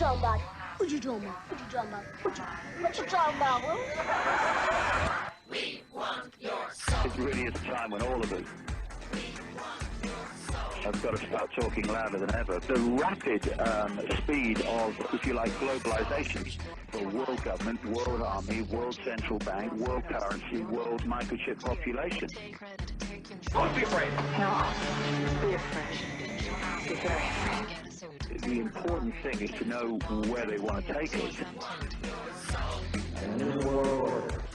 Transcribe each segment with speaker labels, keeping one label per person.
Speaker 1: talking about? What you talking about? What you talking about? What you talking about,
Speaker 2: It really is a time when all of us have got to start talking louder than ever. The rapid speed of, if you like, globalization, the world government, world army, world central bank, world currency, world microchip population.
Speaker 3: Don't be afraid.
Speaker 4: No, be afraid. Be very afraid.
Speaker 2: The important thing is to know where they want to take us.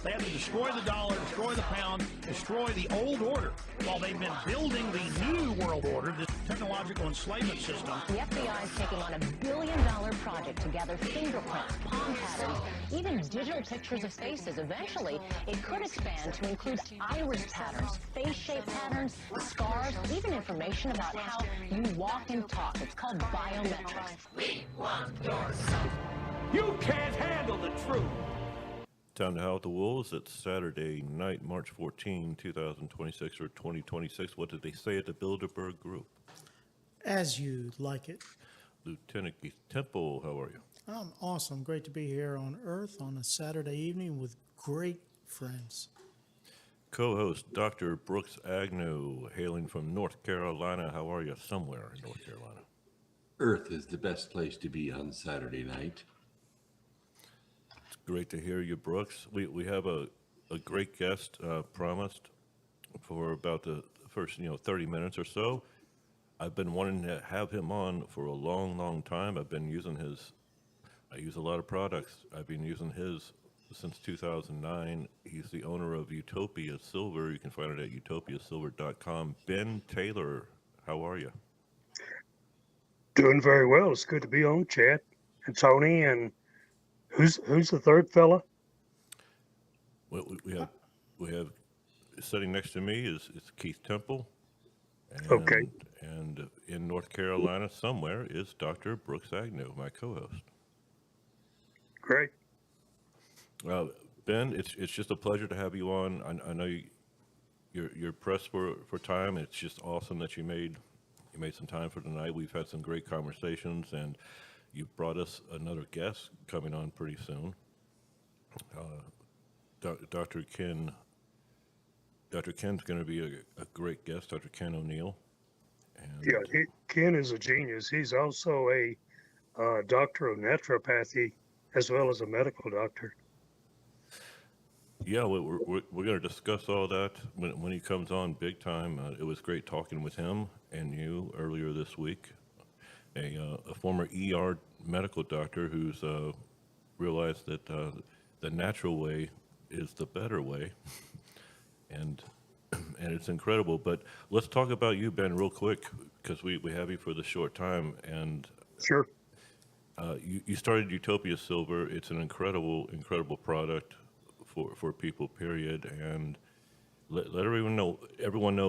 Speaker 3: They have to destroy the dollar, destroy the pound, destroy the old order while they've been building the new world order, this technological enslavement system.
Speaker 5: The FBI is taking on $1 billion project to gather fingerprints, palm patterns, even digital pictures of faces. Eventually, it could expand to include iris patterns, face shape patterns, scars, even information about how you walk and talk. It's called biometrics.
Speaker 3: We want your soul. You can't handle the truth.
Speaker 6: Time to Howl at the Wolves. It's Saturday night, March 14, 2026 or 2026. What did they say at the Bilderberg Group?
Speaker 7: As you like it.
Speaker 6: Lieutenant Keith Temple, how are you?
Speaker 7: I'm awesome. Great to be here on Earth on a Saturday evening with great friends.
Speaker 6: Co-host Dr. Brooks Agnew, hailing from North Carolina. How are you? Somewhere in North Carolina.
Speaker 8: Earth is the best place to be on Saturday night.
Speaker 6: Great to hear you, Brooks. We have a great guest promised for about the first 30 minutes or so. I've been wanting to have him on for a long time. I use a lot of products. I've been using his since 2009. He's the owner of Utopia Silver. You can find it at utopiasilver.com. Ben Taylor, how are you?
Speaker 9: Doing very well. It's good to be on, Chad and Tony, and who's the third fella?
Speaker 6: Well, we have sitting next to me is Keith Temple. And,
Speaker 9: Okay.
Speaker 6: And in North Carolina somewhere is Dr. Brooks Agnew, my co-host.
Speaker 9: Great.
Speaker 6: Ben, it's just a pleasure to have you on. I know you're pressed for time. It's just awesome that you made some time for tonight. We've had some great conversations, and you brought us another guest coming on pretty soon. Dr. Ken's going to be a great guest, Dr. Ken O'Neill. And
Speaker 9: Yeah, Ken is a genius. He's also a doctor of naturopathy as well as a medical doctor.
Speaker 6: yeah, we're going to discuss all that when he comes on big time. It was great talking with him and you earlier this week. A former ER medical doctor who's realized that the natural way is the better way, and it's incredible. But let's talk about you, Ben, real quick, because we have you for the short time. And
Speaker 9: Sure.
Speaker 6: you started Utopia Silver. It's an incredible product for people, period. And let everyone know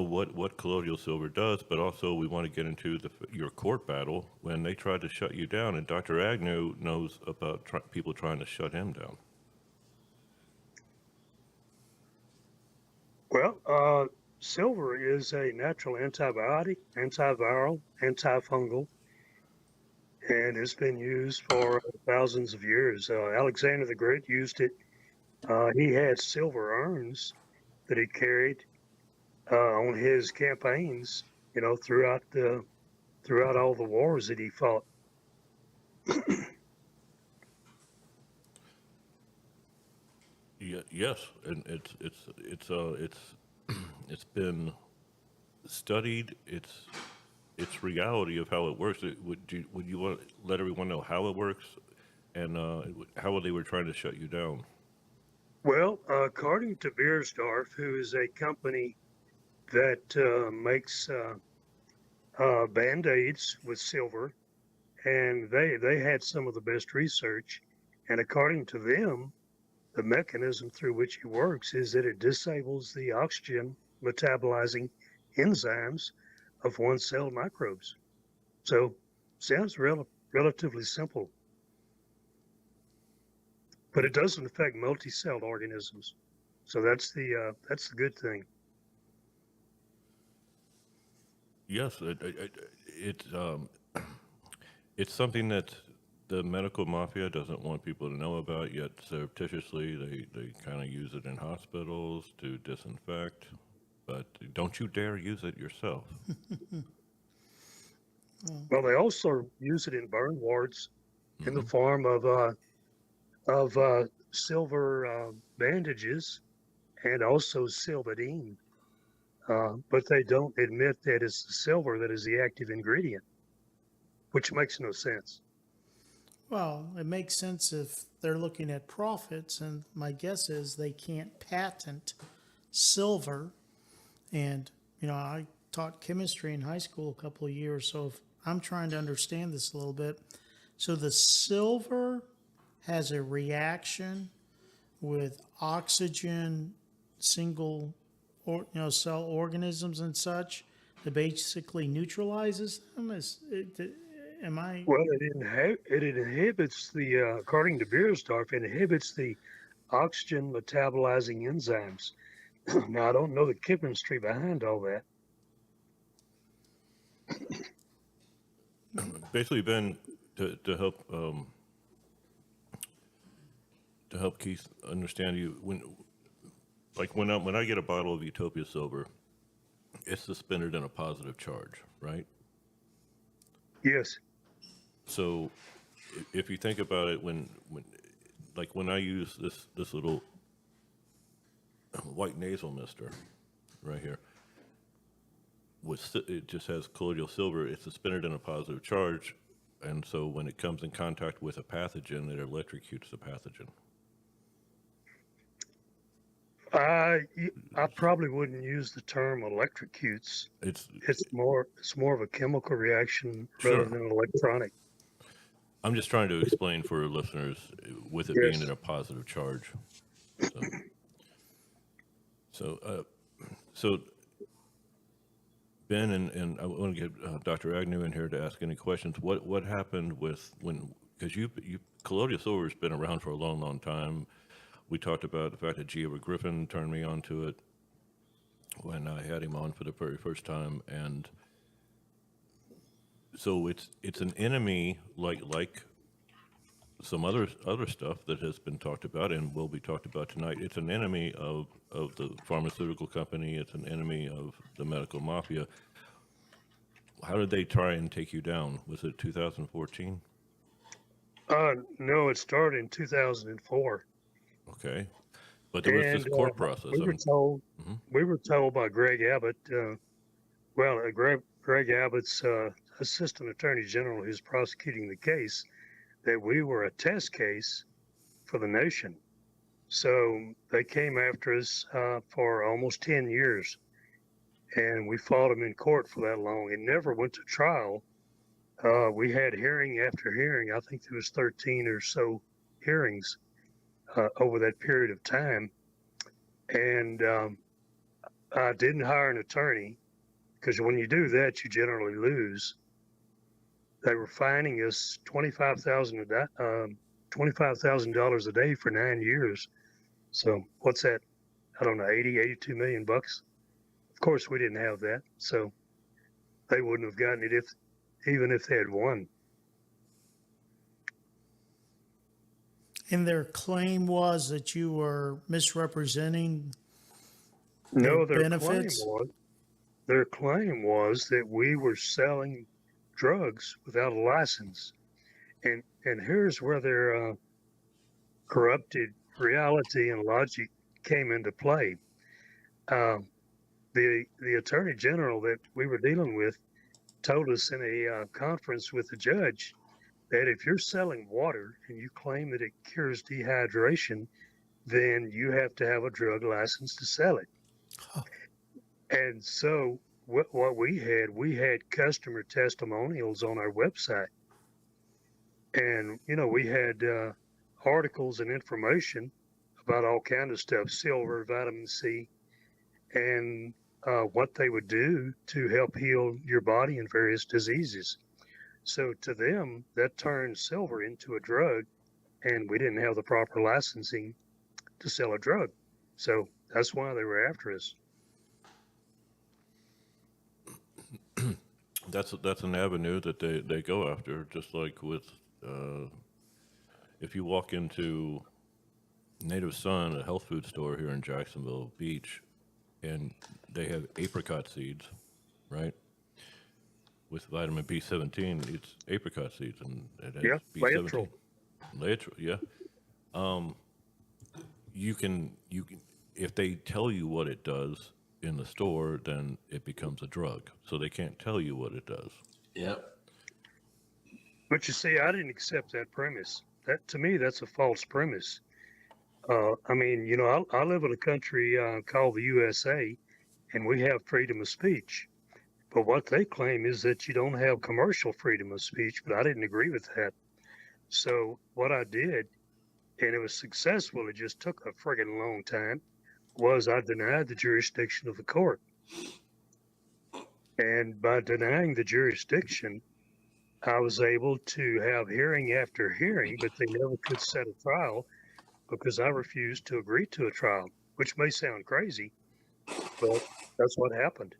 Speaker 6: what colloidal silver does, but also we want to get into your court battle when they tried to shut you down, and Dr. Agnew knows about people trying to shut him down.
Speaker 9: Well, silver is a natural antibiotic, antiviral, antifungal, and it's been used for thousands of years. Alexander the Great used it. He had silver urns that he carried on his campaigns, throughout all the wars that he fought.
Speaker 6: Yeah, yes, and it's been studied. It's reality of how it works. Would you want to let everyone know how it works and how they were trying to shut you down?
Speaker 9: Well, according to Beiersdorf, who is a company that makes Band-Aids with silver, and they had some of the best research, and according to them, the mechanism through which it works is that it disables the oxygen metabolizing enzymes of one-celled microbes. So, sounds relatively simple. But it doesn't affect multi-celled organisms, so that's the good thing.
Speaker 6: Yes, it's something that the medical mafia doesn't want people to know about, yet surreptitiously they kind of use it in hospitals to disinfect. But don't you dare use it yourself.
Speaker 9: Well, they also use it in burn wards in the form of silver bandages and also silvadine. But they don't admit that it's the silver that is the active ingredient, which makes no sense.
Speaker 7: Well, it makes sense if they're looking at profits, and my guess is they can't patent silver. And, you know, I taught chemistry in high school a couple of years, so if I'm trying to understand this a little bit. So the silver has a reaction with oxygen, single cell organisms and such that basically neutralizes them. Am I?
Speaker 9: Well, it inhibits the, according to Beiersdorf, it inhibits the oxygen metabolizing enzymes. Now, I don't know the chemistry behind all that.
Speaker 6: Basically, Ben, to help Keith understand you, when I get a bottle of Utopia Silver, it's suspended in a positive charge, right?
Speaker 9: Yes.
Speaker 6: So, if you think about it, when I use this little white nasal mister right here, it just has colloidal silver. It's suspended in a positive charge, and so when it comes in contact with a pathogen, it electrocutes the pathogen.
Speaker 9: I probably wouldn't use the term electrocutes. It's more of a chemical reaction rather than electronic.
Speaker 6: I'm just trying to explain for listeners with it being in a positive charge. So Ben, and I want to get Dr. Agnew in here to ask any questions. What happened because colloidal silver has been around for a long, long time. We talked about the fact that G. Edward Griffin turned me on to it when I had him on for the very first time, and so it's an enemy like some other stuff that has been talked about and will be talked about tonight. It's an enemy of the pharmaceutical company. It's an enemy of the medical mafia. How did they try and take you down? Was it 2014?
Speaker 9: No, it started in 2004.
Speaker 6: Okay, but there was this court process.
Speaker 9: We were told by Greg Abbott. Greg Abbott's assistant attorney general, who's prosecuting the case, that we were a test case for the nation. So they came after us for almost 10 years, and we fought them in court for that long. It never went to trial. We had hearing after hearing. I think there was 13 or so hearings over that period of time. And I didn't hire an attorney, because when you do that, you generally lose. They were fining us $25,000 a day for 9 years. So what's that? I don't know, 82 million bucks. Of course, we didn't have that. So they wouldn't have gotten it even if they had won.
Speaker 7: And their claim was that you were misrepresenting
Speaker 9: their
Speaker 7: benefits?
Speaker 9: Their claim was that we were selling drugs without a license. And here's where their corrupted reality and logic came into play. The attorney general that we were dealing with told us in a conference with the judge that if you're selling water and you claim that it cures dehydration, then you have to have a drug license to sell it. Huh. And so what we had customer testimonials on our website. And, we had articles and information about all kinds of stuff, silver, vitamin C, and what they would do to help heal your body in various diseases. So to them, that turned silver into a drug, and we didn't have the proper licensing to sell a drug. So that's why they were after us.
Speaker 6: That's an avenue that they go after, just like with if you walk into Native Sun, a health food store here in Jacksonville Beach, and they have apricot seeds, right? With vitamin B17, it's apricot seeds, and it has
Speaker 9: Yeah,
Speaker 6: B17.
Speaker 9: Laetrile.
Speaker 6: Laetrile, yeah. You can, if they tell you what it does in the store, then it becomes a drug. So they can't tell you what it does.
Speaker 8: Yep.
Speaker 9: But you see, I didn't accept that premise. That to me, that's a false premise. I mean, you know, I live in a country called the USA, and we have freedom of speech. But what they claim is that you don't have commercial freedom of speech, but I didn't agree with that. So what I did, and it was successful, it just took a friggin' long time, was I denied the jurisdiction of the court. And by denying the jurisdiction, I was able to have hearing after hearing, but they never could set a trial because I refused to agree to a trial, which may sound crazy, but that's what happened.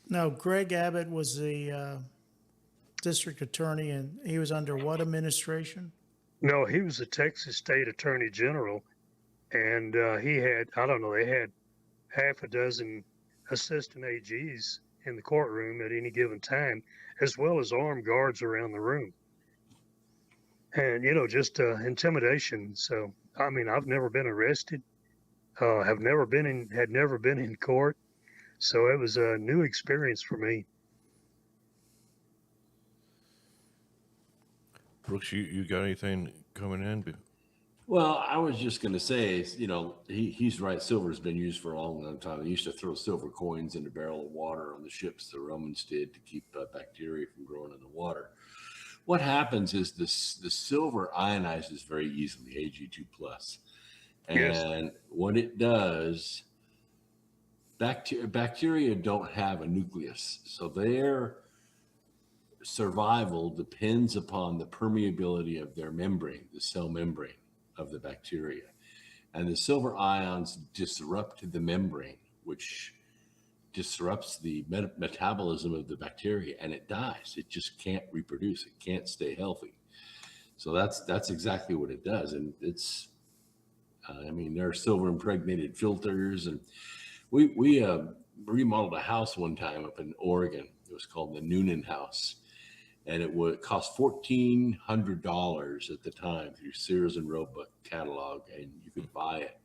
Speaker 7: Now, Greg Abbott was the district attorney, and he was under what administration?
Speaker 9: No, he was the Texas State Attorney General, and he had, I don't know, they had half a dozen assistant AGs in the courtroom at any given time, as well as armed guards around the room. And, you know, just intimidation. So, I mean, I've never been arrested, had never been in court. So it was a new experience for me.
Speaker 6: Brooks, you got anything coming in?
Speaker 8: Well, I was just going to say, you know, he's right. Silver's been used for a long, long time. They used to throw silver coins in a barrel of water on the ships. The Romans did to keep bacteria from growing in the water. What happens is the silver ionizes very easily, Ag2+. And
Speaker 9: Yes.
Speaker 8: what it does, bacteria don't have a nucleus. So their survival depends upon the permeability of their membrane, the cell membrane of the bacteria. And the silver ions disrupt the membrane, which disrupts the metabolism of the bacteria, and it dies. It just can't reproduce. It can't stay healthy. So that's exactly what it does. And it's, I mean, there are silver impregnated filters, and we remodeled a house one time up in Oregon. It was called the Noonan House, and it would cost $1,400 at the time through Sears and Roebuck catalog, and you could buy it,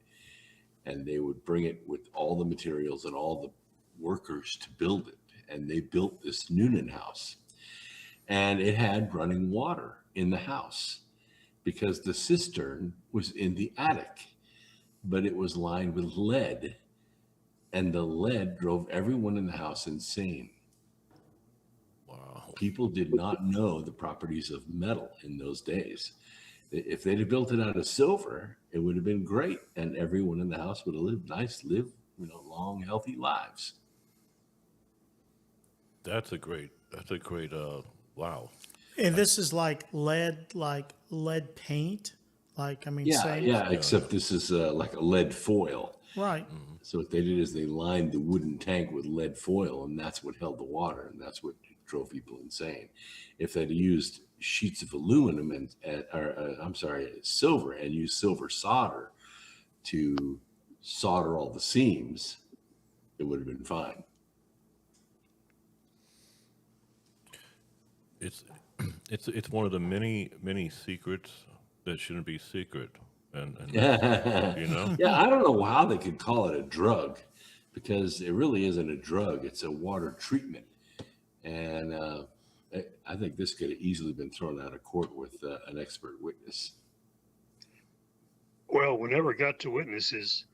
Speaker 8: and they would bring it with all the materials and all the workers to build it. And they built this Noonan House, and it had running water in the house because the cistern was in the attic, but it was lined with lead, and the lead drove everyone in the house insane.
Speaker 6: Wow.
Speaker 8: People did not know the properties of metal in those days. If they'd have built it out of silver, it would have been great, and everyone in the house would have lived long, healthy lives.
Speaker 6: That's a great, wow.
Speaker 7: And this is like lead paint? Like, I mean, same?
Speaker 8: Yeah, except this is like a lead foil.
Speaker 7: Right.
Speaker 8: So what they did is they lined the wooden tank with lead foil, and that's what held the water, and that's what drove people insane. If they'd used sheets of aluminum silver, and used silver solder to solder all the seams, it would have been fine.
Speaker 6: It's one of the many secrets that shouldn't be secret, and you know.
Speaker 8: Yeah, I don't know how they could call it a drug, because it really isn't a drug. It's a water treatment, and I think this could have easily been thrown out of court with an expert witness.
Speaker 9: Well, we never got to witnesses.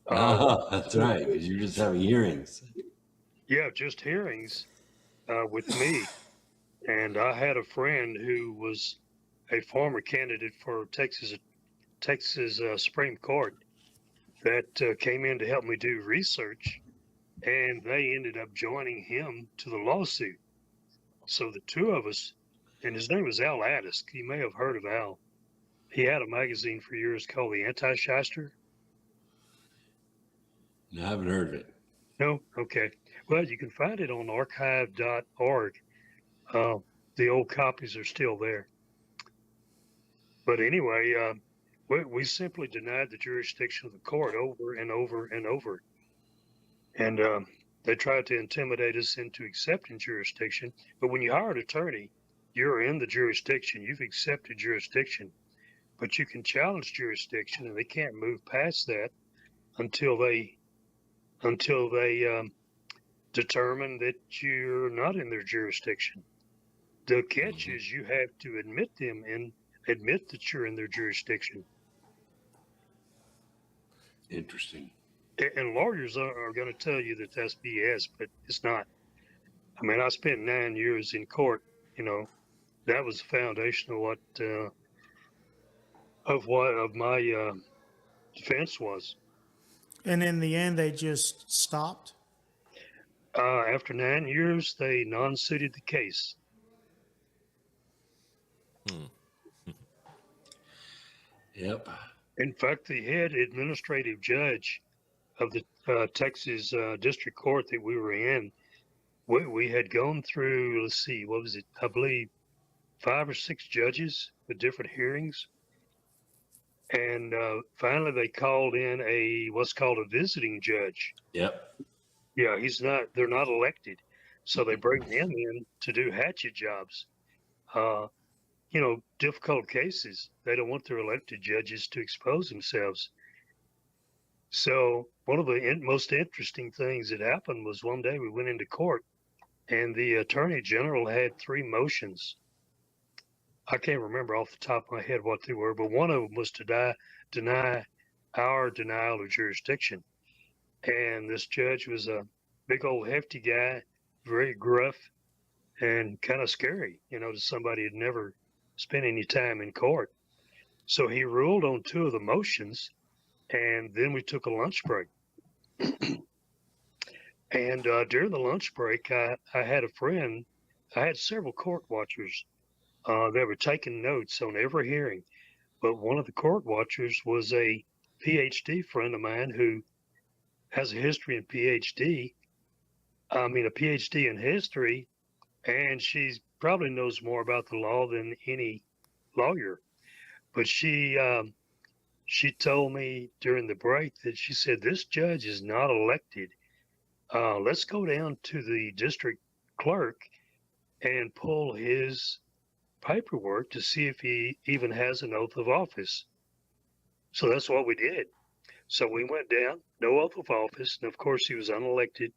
Speaker 8: That's right, because you're just having hearings.
Speaker 9: Yeah, just hearings with me. And I had a friend who was a former candidate for Texas Supreme Court that came in to help me do research, and they ended up joining him to the lawsuit. So the two of us, and his name was Al Adisk. You may have heard of Al. He had a magazine for years called The Anti-Shyster.
Speaker 8: No, I haven't heard of it.
Speaker 9: No? Okay. Well, you can find it on archive.org. the old copies are still there. But anyway, we simply denied the jurisdiction of the court over and over and over. And they tried to intimidate us into accepting jurisdiction. But when you hire an attorney, you're in the jurisdiction. You've accepted jurisdiction. But you can challenge jurisdiction, and they can't move past that until they determine that you're not in their jurisdiction. The catch is you have to admit that you're in their jurisdiction.
Speaker 8: Interesting.
Speaker 9: And lawyers are going to tell you that that's BS, but it's not. I mean, I spent 9 years in court. You know, that was the foundation of my defense was.
Speaker 7: And in the end, they just stopped?
Speaker 9: After 9 years, they non-suited the case.
Speaker 8: Yep.
Speaker 9: In fact, the head administrative judge of the Texas District Court that we were in, we had gone through, let's see, what was it? I believe 5 or 6 judges with different hearings. And finally, they called in what's called a visiting judge.
Speaker 8: Yep.
Speaker 9: Yeah, they're not elected. So they bring him in to do hatchet jobs. You know, difficult cases. They don't want their elected judges to expose themselves. So one of the most interesting things that happened was one day we went into court and the attorney general had 3 motions. I can't remember off the top of my head what they were, but one of them was to deny our denial of jurisdiction. And this judge was a big old hefty guy, very gruff and kind of scary, you know, to somebody who'd never spent any time in court. So he ruled on 2 of the motions, and then we took a lunch break. And during the lunch break, I had a friend. I had several court watchers that were taking notes on every hearing. But one of the court watchers was a PhD friend of mine who has a history in PhD. I mean, a PhD in history, and she probably knows more about the law than any lawyer. But she told me during the break that she said, this judge is not elected. Let's go down to the district clerk and pull his paperwork to see if he even has an oath of office. So that's what we did. So we went down, no oath of office, and of course he was unelected.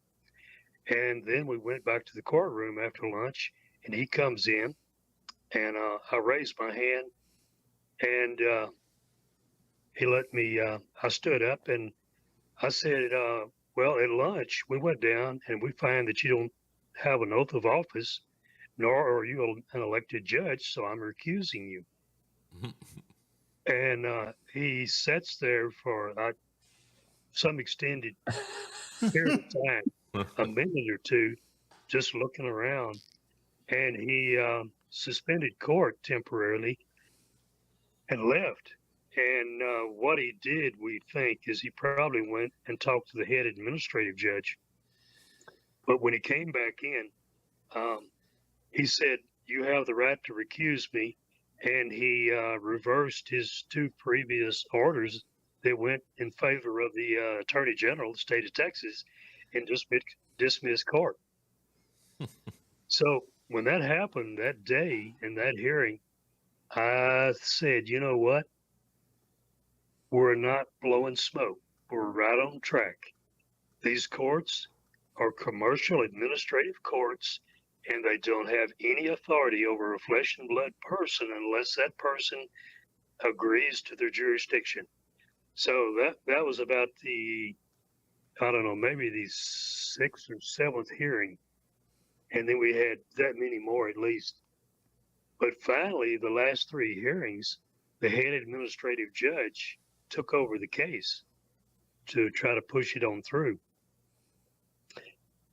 Speaker 9: And then we went back to the courtroom after lunch, and he comes in, and I raised my hand, and he let me, I stood up, and I said, well, at lunch, we went down, and we find that you don't have an oath of office, nor are you an elected judge, so I'm recusing you. And he sits there for some extended period of time, a minute or 2, just looking around. And he suspended court temporarily and left. And what he did, we think, is he probably went and talked to the head administrative judge. But when he came back in, he said, you have the right to recuse me. And he reversed his 2 previous orders that went in favor of the Attorney General of the state of Texas and just dismissed court. So when that happened that day in that hearing, I said, you know what? We're not blowing smoke. We're right on track. These courts are commercial administrative courts, and they don't have any authority over a flesh and blood person unless that person agrees to their jurisdiction. So that was about the, I don't know, maybe the 6th or 7th hearing. And then we had that many more at least. But finally, the last 3 hearings, the head administrative judge took over the case to try to push it on through.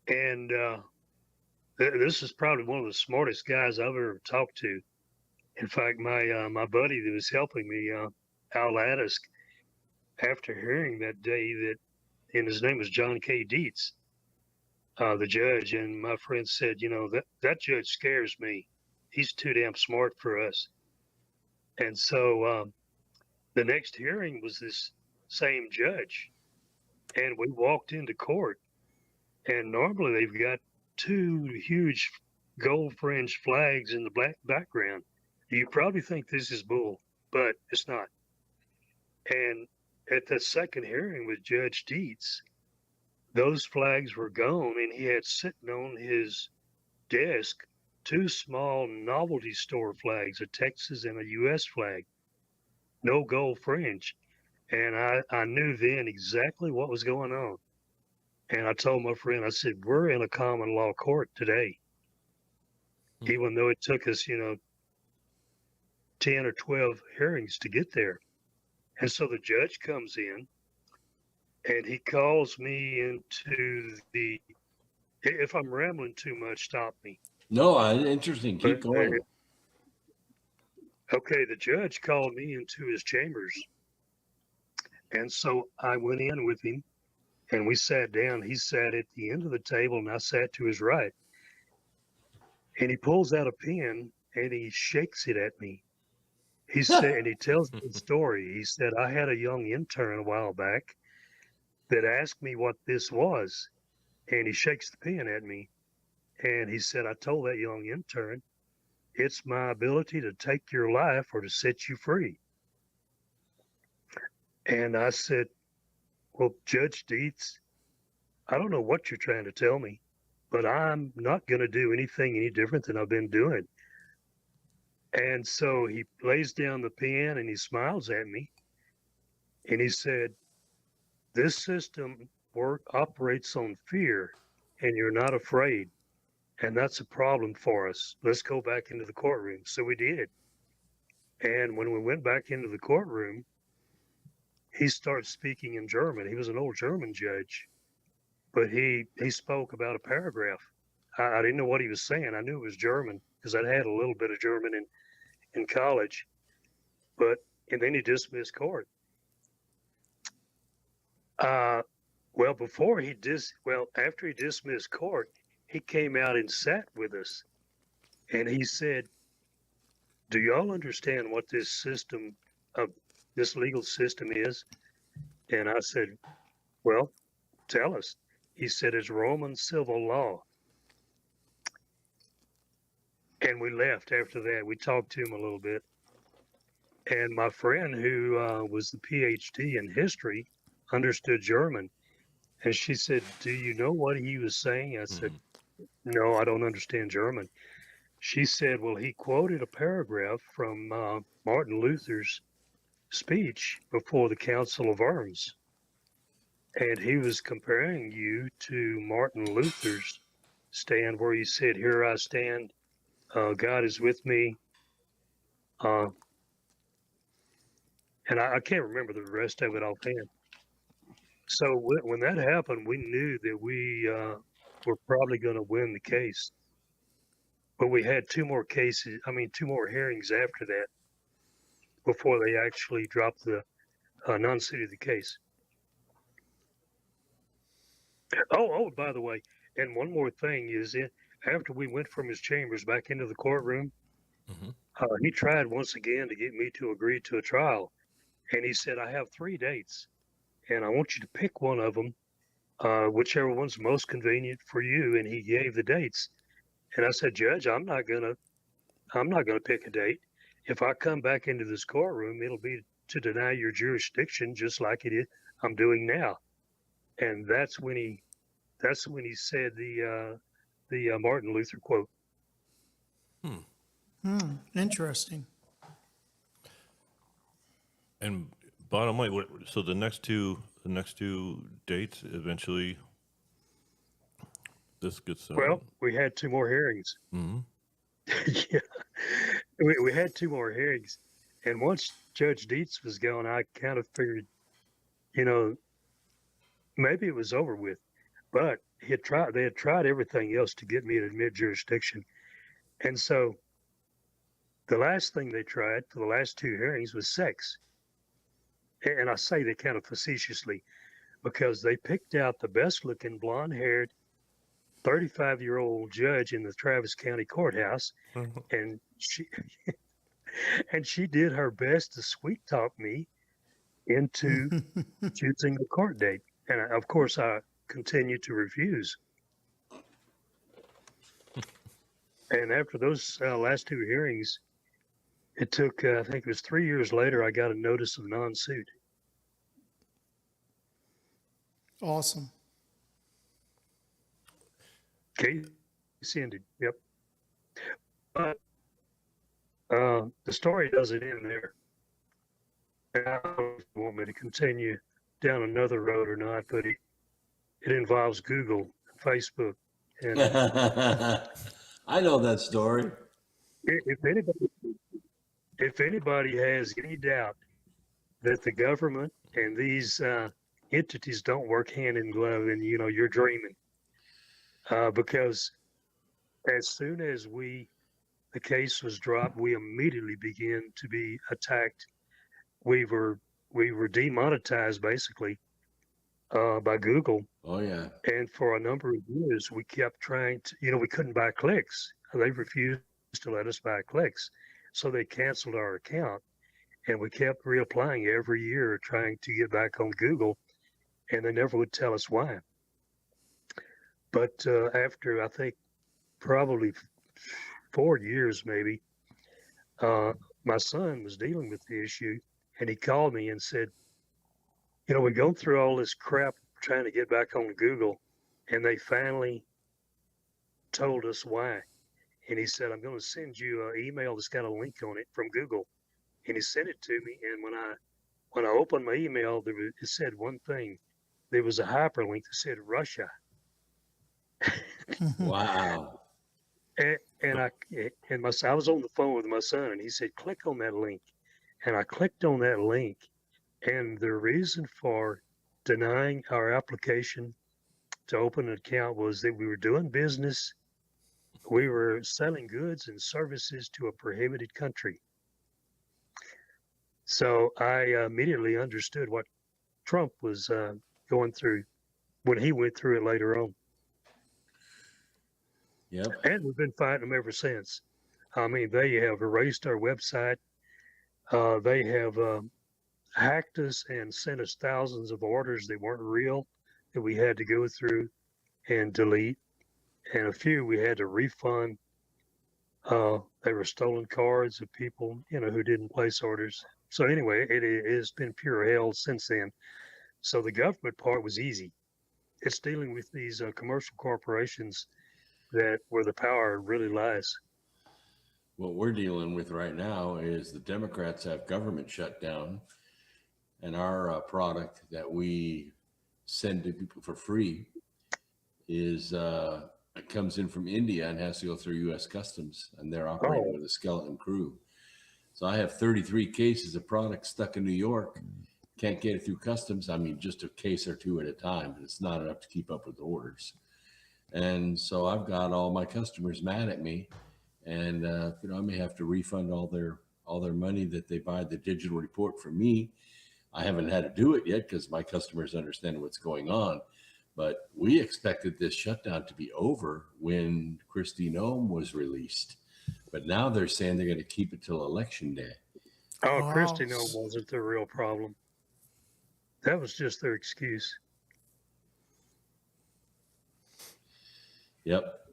Speaker 9: And this is probably one of the smartest guys I've ever talked to. In fact, my buddy that was helping me, Al Lattisk, after hearing that day and his name was John K. Dietz, the judge, and my friend said, you know, that judge scares me. he's too damn smart for us. And so the next hearing was this same judge, and we walked into court, and normally they've got two huge gold fringed flags in the black background. You probably think this is bull, but it's not. And at the second hearing with Judge Dietz, those flags were gone, and he had sitting on his desk two small novelty store flags, a Texas and a U.S. flag, no gold fringe. And I knew then exactly what was going on. And I told my friend, I said, we're in a common law court today. Even though it took us, 10 or 12 hearings to get there. And so the judge comes in and he calls me into the, if I'm rambling too much, stop me.
Speaker 8: No, interesting. Keep going.
Speaker 9: Okay, the judge called me into his chambers. And so I went in with him and we sat down. He sat at the end of the table and I sat to his right. And he pulls out a pen and he shakes it at me. He said, and he tells me the story. He said, I had a young intern a while back that asked me what this was. And he shakes the pen at me. And he said, I told that young intern, it's my ability to take your life or to set you free. And I said, well, Judge Dietz, I don't know what you're trying to tell me, but I'm not going to do anything any different than I've been doing. And so he lays down the pen and he smiles at me. And he said, this system operates on fear and you're not afraid. And that's a problem for us. Let's go back into the courtroom. So we did. And when we went back into the courtroom, he started speaking in German. He was an old German judge, but he spoke about a paragraph. I didn't know what he was saying. I knew it was German because I'd had a little bit of German in college. And then he dismissed court. After he dismissed court, he came out and sat with us, and he said, "Do y'all understand what this system of this legal system is?" And I said, "Well, tell us." He said, "It's Roman civil law." And we left after that. We talked to him a little bit. And my friend who was the PhD in history understood German. And she said, "Do you know what he was saying?" I said, "No, I don't understand German." She said, "Well, he quoted a paragraph from Martin Luther's speech before the Council of Worms. And he was comparing you to Martin Luther's stand where he said, 'Here I stand, God is with me.'" And I can't remember the rest of it offhand. So when that happened, we knew that we were probably going to win the case. But we had two more hearings after that before they actually dropped the non-suit of the case. Oh, by the way, and one more thing is, after we went from his chambers back into the courtroom, he tried once again to get me to agree to a trial. And he said, "I have 3 dates, and I want you to pick one of them, whichever one's most convenient for you." And he gave the dates. And I said, "Judge, I'm not gonna pick a date. If I come back into this courtroom, it'll be to deny your jurisdiction, just like it is I'm doing now." And that's when he said the Martin Luther quote.
Speaker 7: Interesting.
Speaker 6: And bottom line, so the next two dates eventually, this gets.
Speaker 9: Well, we had 2 more hearings. Yeah, we had 2 more hearings, and once Judge Dietz was gone, I kind of figured, maybe it was over with. But they had tried everything else to get me to admit jurisdiction, and so the last thing they tried for the last 2 hearings was sex. And I say that kind of facetiously because they picked out the best looking blonde-haired 35-year-old judge in the Travis County courthouse, and she did her best to sweet talk me into choosing the court date. And of course, I continued to refuse. And after those last two hearings, it took, I think it was 3 years later, I got a notice of non-suit.
Speaker 7: Awesome.
Speaker 9: Case ended. Yep. But the story doesn't end there. And I don't know if you want me to continue down another road or not, but it involves Google, Facebook, and
Speaker 8: I know that story.
Speaker 9: If anybody has any doubt that the government and these entities don't work hand in glove, and you're dreaming, because as soon as the case was dropped, we immediately began to be attacked. We were demonetized basically by Google.
Speaker 8: Oh yeah.
Speaker 9: And for a number of years, we kept trying to, we couldn't buy clicks. They refused to let us buy clicks. So they canceled our account, and we kept reapplying every year trying to get back on Google, and they never would tell us why. But after, I think, probably 4 years maybe, my son was dealing with the issue, and he called me and said, we're going through all this crap trying to get back on Google, and they finally told us why. And he said, I'm going to send you an email that's got a link on it from Google. And he sent it to me, and when I opened my email, it said one thing. There was a hyperlink that said Russia.
Speaker 8: Wow.
Speaker 9: I was on the phone with my son, and he said, click on that link. And I clicked on that link, and the reason for denying our application to open an account was that we were doing business. We were selling goods and services to a prohibited country. So I immediately understood what Trump was going through when he went through it later on.
Speaker 8: Yep.
Speaker 9: And we've been fighting them ever since. I mean, they have erased our website. They have hacked us and sent us thousands of orders that weren't real that we had to go through and delete. And a few we had to refund. They were stolen cards of people, who didn't place orders. So anyway, it has been pure hell since then. So the government part was easy. It's dealing with these commercial corporations where the power really lies.
Speaker 8: What we're dealing with right now is the Democrats have government shutdown, and our product that we send to people for free it comes in from India and has to go through U.S. Customs, and they're operating with a skeleton crew. So I have 33 cases of product stuck in New York. Can't get it through customs. I mean, just a case or two at a time, and it's not enough to keep up with the orders. And so I've got all my customers mad at me, and I may have to refund all their money that they buy the digital report from me. I haven't had to do it yet because my customers understand what's going on. But we expected this shutdown to be over when Kristi Noem was released. But now they're saying they're going to keep it till Election Day.
Speaker 9: Oh, wow. Kristi Noem wasn't the real problem. That was just their excuse.
Speaker 8: Yep.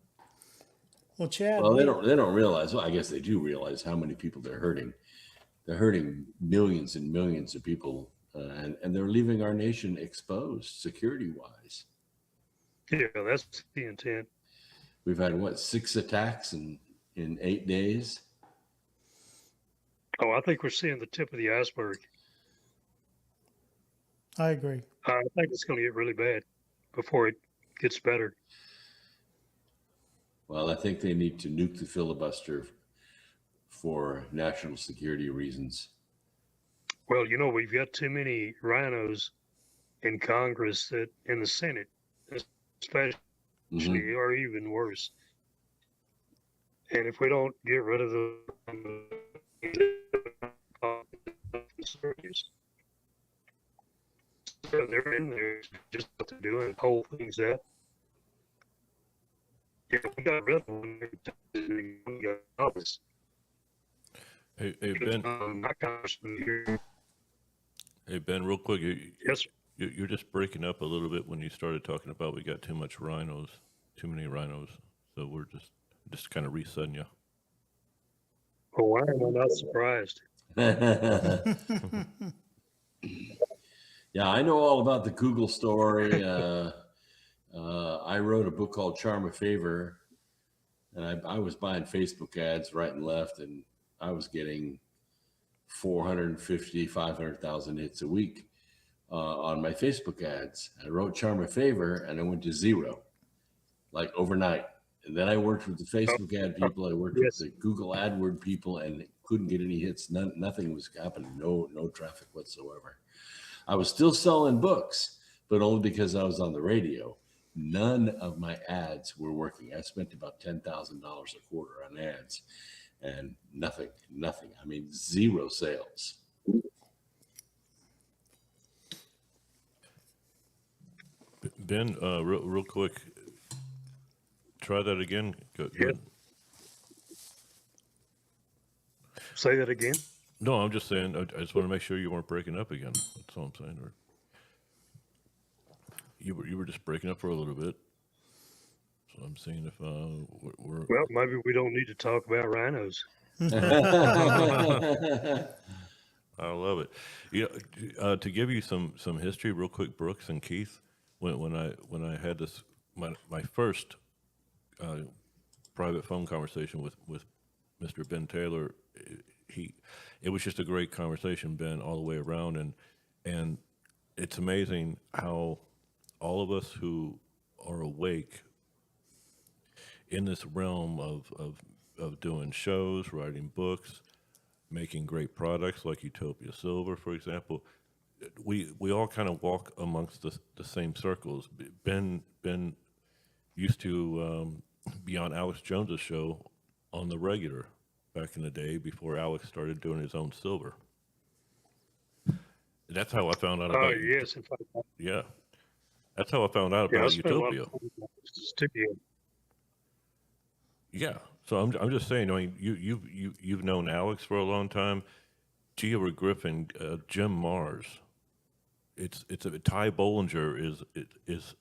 Speaker 7: Well, Chad.
Speaker 8: Well, they don't realize. Well, I guess they do realize how many people they're hurting. They're hurting millions and millions of people, and they're leaving our nation exposed security-wise.
Speaker 9: Yeah, that's the intent.
Speaker 8: We've had 6 attacks in 8 days.
Speaker 9: Oh, I think we're seeing the tip of the iceberg.
Speaker 7: I agree.
Speaker 9: I think it's going to get really bad before it gets better.
Speaker 8: Well, I think they need to nuke the filibuster for national security reasons.
Speaker 9: Well, we've got too many rhinos in Congress, that in the Senate, especially, or even worse. And if we don't get rid of the they're in there just what they're doing, hold things up. we got rid of them.
Speaker 6: Hey Ben.
Speaker 9: My congressman here.
Speaker 6: Hey Ben, real quick,
Speaker 9: Yes, sir.
Speaker 6: you're just breaking up a little bit when you started talking about we got too many rhinos, so we're just kind of resetting you.
Speaker 9: Oh, why am I not surprised?
Speaker 8: Yeah, I know all about the Google story. I wrote a book called Charm of Favor, and I was buying Facebook ads right and left, and I was getting 450, 500,000 hits a week on my Facebook ads. I wrote Charm of Favor, and I went to zero, like overnight. And then I worked with the Facebook ad people. I worked with the Google AdWord people, and couldn't get any hits. Nothing was happening. No traffic whatsoever. I was still selling books, but only because I was on the radio. None of my ads were working. I spent about $10,000 a quarter on ads, and nothing. I mean, zero sales.
Speaker 6: Ben, real quick, try that again. Go.
Speaker 9: Say that again.
Speaker 6: No, I'm just saying. I just want to make sure you weren't breaking up again. That's all I'm saying. Or you were just breaking up for a little bit. So I'm seeing if we're.
Speaker 9: Well, maybe we don't need to talk about rhinos.
Speaker 6: I love it. To give you some history, real quick, Brooks and Keith, when I had this my first private phone conversation with Mr. Ben Taylor, it was just a great conversation, Ben, all the way around, and it's amazing how all of us who are awake in this realm of doing shows, writing books, making great products like Utopia Silver, for example, we all kind of walk amongst the same circles. Ben used to be on Alex Jones's show on the regular back in the day before Alex started doing his own silver. That's how I found out about.
Speaker 9: Oh yes, in fact.
Speaker 6: Yeah, that's how I found out about Utopia. Yeah, so I'm just saying. I mean, you've known Alex for a long time. Gia Griffin, Jim Mars. It's Ty Bollinger is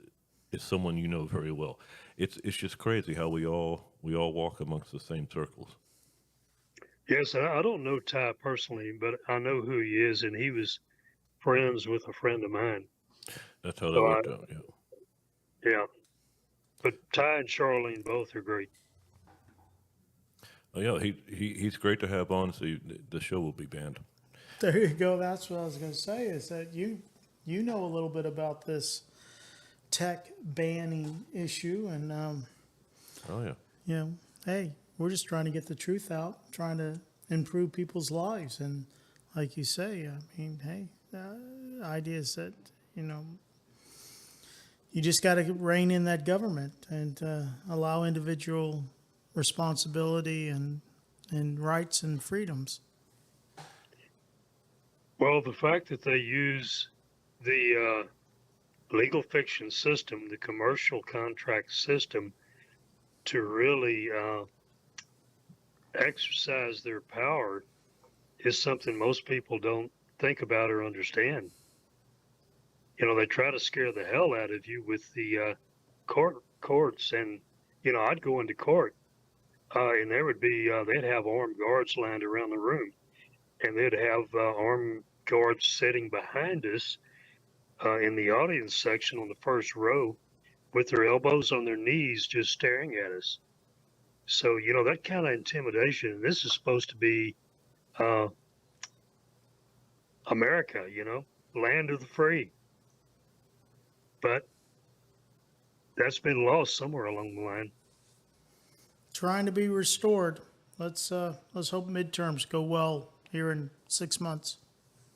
Speaker 6: someone you know very well. It's just crazy how we all walk amongst the same circles.
Speaker 9: Yes, I don't know Ty personally, but I know who he is, and he was friends with a friend of mine.
Speaker 6: That's how that worked out. Yeah.
Speaker 9: Yeah, but Ty and Charlene both are great.
Speaker 6: Oh, yeah, he's great to have on. So the show will be banned.
Speaker 7: There you go. That's what I was going to say. Is that you know a little bit about this tech banning issue, and
Speaker 6: oh yeah.
Speaker 7: You know, hey, we're just trying to get the truth out, trying to improve people's lives, and like you say, I mean, hey, the idea is that you just got to rein in that government and allow individual responsibility and rights and freedoms.
Speaker 9: Well, the fact that they use the legal fiction system, the commercial contract system, to really exercise their power is something most people don't think about or understand. They try to scare the hell out of you with the courts, and I'd go into court, and there would be they'd have armed guards lined around the room, and they'd have armed guards sitting behind us in the audience section on the first row with their elbows on their knees just staring at us. So, that kind of intimidation, this is supposed to be America, land of the free. But that's been lost somewhere along the line.
Speaker 7: Trying to be restored. Let's hope midterms go well here in 6 months.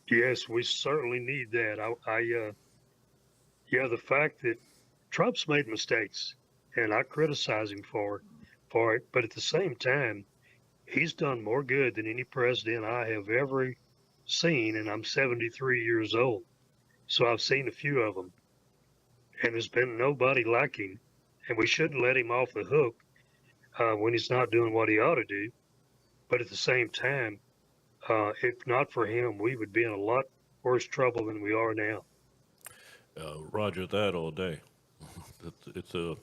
Speaker 9: Yes, we certainly need that. The fact that Trump's made mistakes, and I criticize him for it, but at the same time, he's done more good than any president I have ever seen, and I'm 73 years old, so I've seen a few of them, and there's been nobody like him, and we shouldn't let him off the hook when he's not doing what he ought to do. But at the same time, if not for him, we would be in a lot worse trouble than we are now.
Speaker 6: Roger that all day. It's a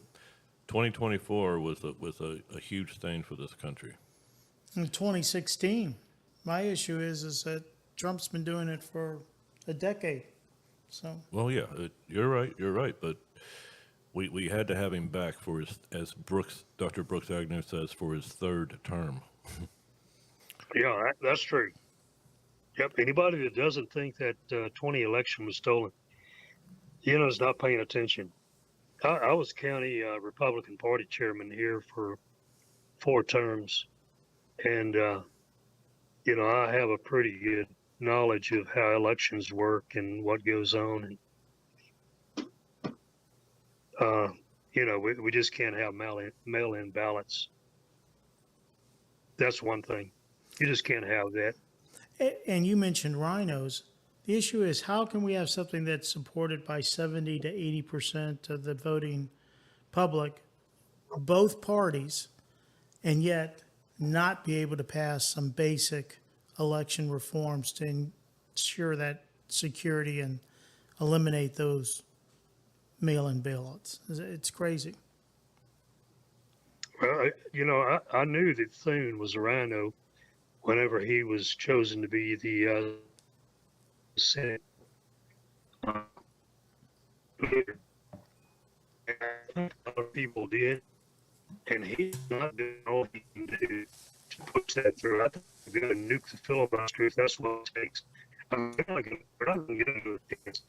Speaker 6: 2024 was a huge stain for this country.
Speaker 7: In 2016, my issue is that Trump's been doing it for a decade. So
Speaker 6: Well, yeah, you're right, but we had to have him back for his, as Dr. Brooks Agnew says, for his third term.
Speaker 9: Yeah, that's true. Yep. Anybody that doesn't think that 20 election was stolen, is not paying attention. I was county Republican Party chairman here for 4 terms, and I have a pretty good knowledge of how elections work and what goes on. And we just can't have mail-in ballots. That's one thing. You just can't have that.
Speaker 7: And you mentioned rhinos. The issue is, how can we have something that's supported by 70 to 80% of the voting public, both parties, and yet not be able to pass some basic election reforms to ensure that security and eliminate those mail-in ballots? It's crazy.
Speaker 9: Well, I knew that Thune was a rhino whenever he was chosen to be the Senate leader. And I think a lot of people did, and he's not doing all he can do to push that through. I think we're going to nuke the filibuster if that's what it takes. We're not going to get into it.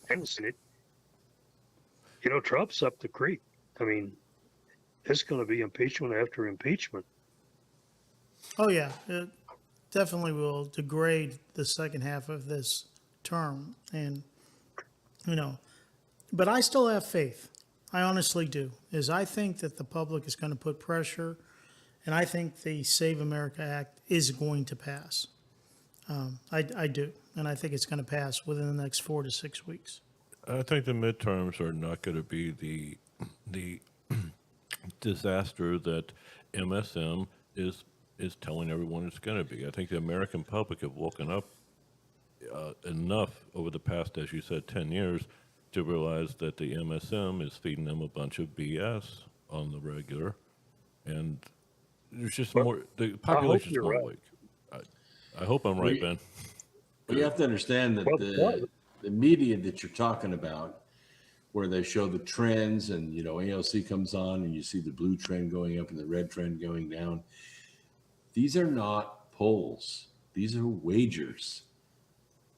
Speaker 9: And the Senate, Trump's up the creek. I mean, it's going to be impeachment after impeachment.
Speaker 7: Oh, yeah. It definitely will degrade the second half of this term. And, but I still have faith. I honestly do. I think that the public is going to put pressure, and I think the Save America Act is going to pass. I do. And I think it's going to pass within the next 4 to 6 weeks.
Speaker 6: I think the midterms are not going to be the disaster that MSM is telling everyone it's going to be. I think the American public have woken up enough over the past, as you said, 10 years to realize that the MSM is feeding them a bunch of BS on the regular, and there's just more. The population's more awake. I hope I'm right, Ben.
Speaker 8: Well, you have to understand that the media that you're talking about, where they show the trends, and AOC comes on and you see the blue trend going up and the red trend going down. These are not polls. These are wagers.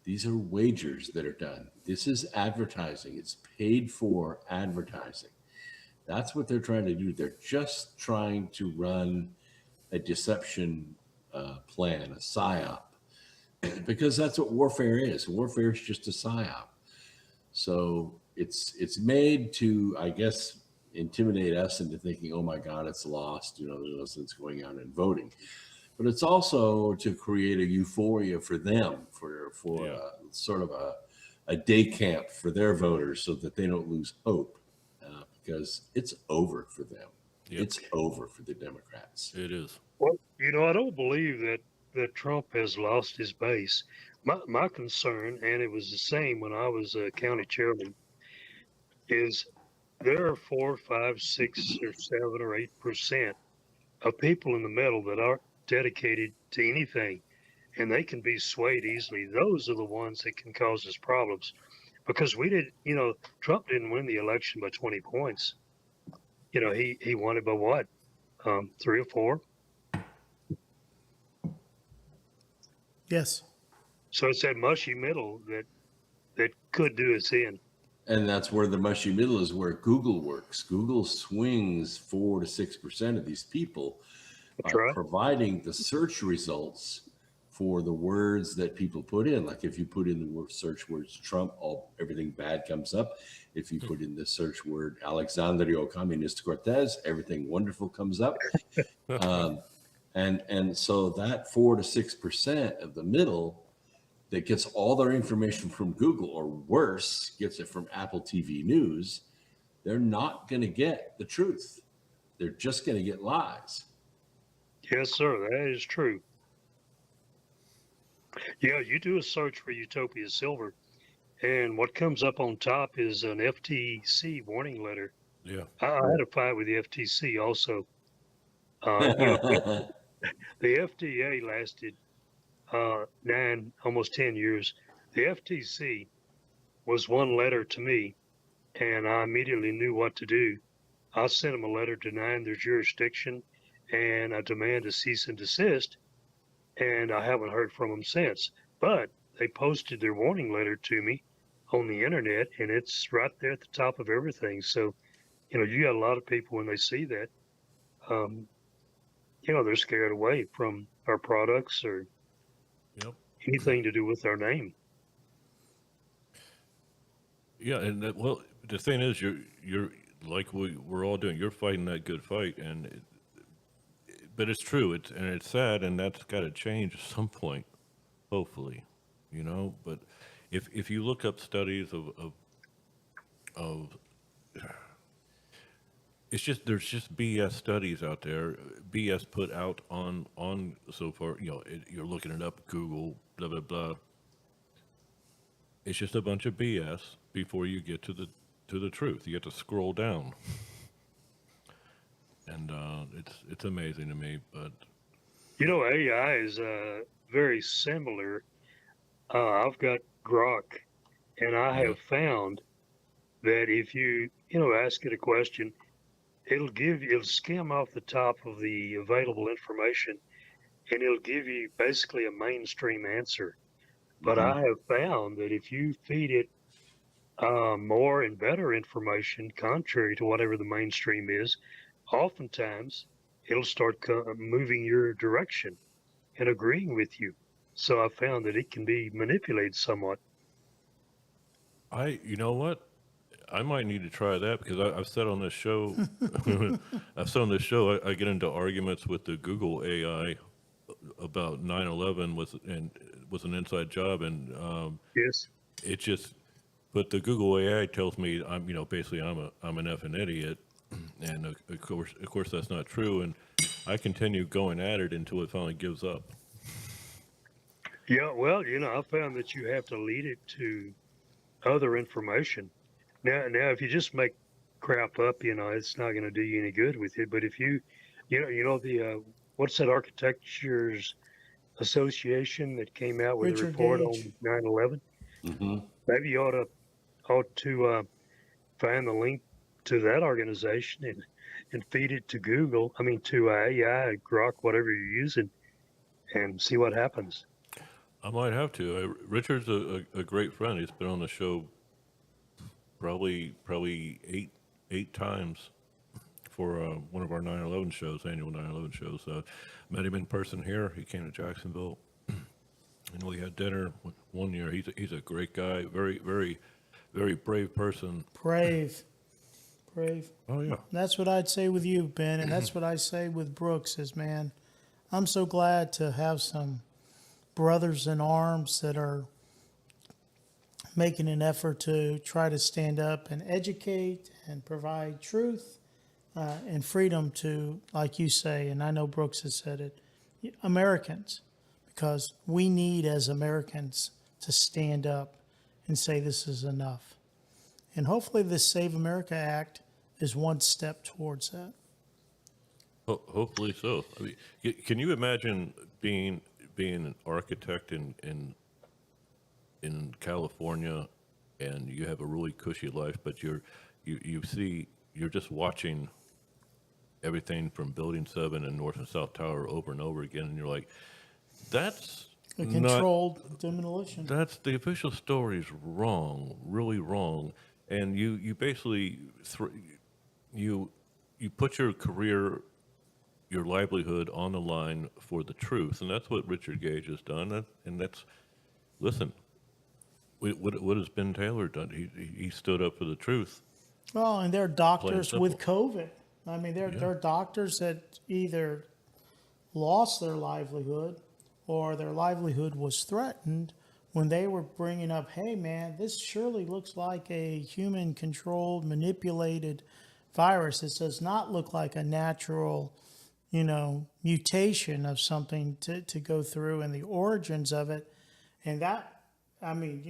Speaker 8: These are wagers that are done. This is advertising. It's paid for advertising. That's what they're trying to do. They're just trying to run a deception plan, a psyop, because that's what warfare is. Warfare is just a psyop. So it's made to, I guess, intimidate us into thinking, oh my God, it's lost. There's no sense going out and voting. But it's also to create a euphoria for them, for sort of a day camp for their voters, so that they don't lose hope, because it's over for them. Yep. It's over for the Democrats.
Speaker 6: It is.
Speaker 9: Well, I don't believe that Trump has lost his base. My concern, and it was the same when I was a county chairman, is there are 4, 5, 6, or 7 or 8% of people in the middle that aren't dedicated to anything, and they can be swayed easily. Those are the ones that can cause us problems, because Trump didn't win the election by 20 points. He won it by what? 3 or 4?
Speaker 7: Yes.
Speaker 9: So it's that mushy middle that could do us in.
Speaker 8: And that's where the mushy middle is, where Google works. Google swings 4 to 6% of these people by providing the search results for the words that people put in. Like if you put in the search words Trump, everything bad comes up. If you put in the search word Alexandria Ocasio-Cortez, everything wonderful comes up. And so that 4 to 6% of the middle that gets all their information from Google, or worse, gets it from Apple TV News, they're not going to get the truth. They're just going to get lies.
Speaker 9: Yes, sir, that is true. Yeah, you do a search for Utopia Silver, and what comes up on top is an FTC warning letter.
Speaker 6: Yeah.
Speaker 9: I had a fight with the FTC also. The FDA lasted 9, almost 10 years. The FTC was one letter to me, and I immediately knew what to do. I sent them a letter denying their jurisdiction and a demand to cease and desist, and I haven't heard from them since. But they posted their warning letter to me on the internet, and it's right there at the top of everything. So, you got a lot of people when they see that, they're scared away from our products or anything to do with our name.
Speaker 6: Yeah, and well, the thing is, you're like we're all doing. You're fighting that good fight, but it's true. It's sad, and that's got to change at some point, hopefully, But if you look up studies of it's just there's just BS studies out there, BS put out on so far. You're looking it up, Google, blah blah blah. It's just a bunch of BS before you get to the truth. You have to scroll down, and it's amazing to me. But
Speaker 9: AI is very similar. I've got Grok, and I have found that if you ask it a question, it'll skim off the top of the available information, and it'll give you basically a mainstream answer. But I have found that if you feed it more and better information, contrary to whatever the mainstream is, oftentimes it'll start moving your direction and agreeing with you. So I found that it can be manipulated somewhat.
Speaker 6: you know what? I might need to try that because I've said on this show, I get into arguments with the Google AI about 9/11 was an inside job, and
Speaker 9: yes,
Speaker 6: it just. But the Google AI tells me I'm basically I'm an effing idiot, and of course that's not true, and I continue going at it until it finally gives up.
Speaker 9: Yeah, well, I found that you have to lead it to other information. Now, if you just make crap up, it's not going to do you any good with it. But if the what's that Architectures Association that came out with
Speaker 7: Richard
Speaker 9: a report
Speaker 7: Gage.
Speaker 9: on 9/11? Maybe you ought to find the link to that organization and feed it to Google. I mean, to AI, Grok, whatever you're using, and see what happens.
Speaker 6: I might have to. Richard's a great friend. He's been on the show probably eight times for one of our 9/11 shows, annual 9/11 shows. Met him in person here. He came to Jacksonville, and we had dinner one year. He's a great guy. Very, very, very brave person.
Speaker 7: Brave.
Speaker 6: Oh yeah.
Speaker 7: That's what I'd say with you, Ben, and that's what I say with Brooks is, man, I'm so glad to have some brothers in arms that are making an effort to try to stand up and educate and provide truth and freedom to, like you say, and I know Brooks has said it, Americans, because we need as Americans to stand up and say this is enough. And hopefully this Save America Act is one step towards that.
Speaker 6: Hopefully so. I mean, can you imagine being an architect in California, and you have a really cushy life, but you're just watching everything from Building 7 and North and South Tower over and over again, and you're like, that's
Speaker 7: A controlled demolition.
Speaker 6: That's the official story is wrong, really wrong, and you basically you put your career, your livelihood on the line for the truth, and that's what Richard Gage has done. And that's listen, what has Ben Taylor done? He stood up for the truth.
Speaker 7: Well, and they're doctors
Speaker 6: Plain
Speaker 7: with
Speaker 6: simple.
Speaker 7: COVID. I mean, they're doctors that either lost their livelihood or their livelihood was threatened when they were bringing up, hey man, this surely looks like a human controlled, manipulated virus. This does not look like a natural, mutation of something to go through and the origins of it. And that, I mean,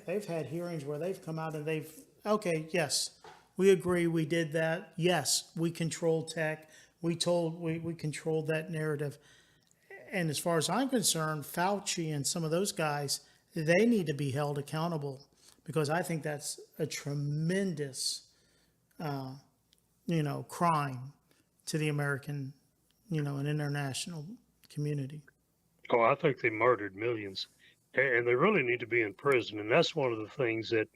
Speaker 7: they've had hearings where they've come out and okay, yes, we agree, we did that. Yes, we controlled tech. We controlled that narrative. And as far as I'm concerned, Fauci and some of those guys, they need to be held accountable, because I think that's a tremendous, crime to the American, and international community.
Speaker 9: Oh, I think they murdered millions, and they really need to be in prison. And that's one of the things that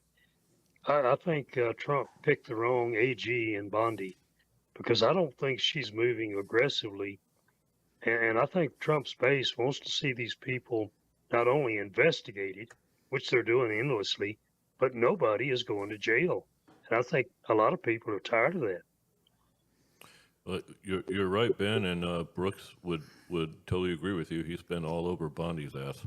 Speaker 9: I think Trump picked the wrong AG in Bondi, because I don't think she's moving aggressively. And I think Trump's base wants to see these people not only investigated, which they're doing endlessly, but nobody is going to jail. And I think a lot of people are tired of that.
Speaker 6: Well, you're right, Ben, and Brooks would totally agree with you. He's been all over Bondi's ass.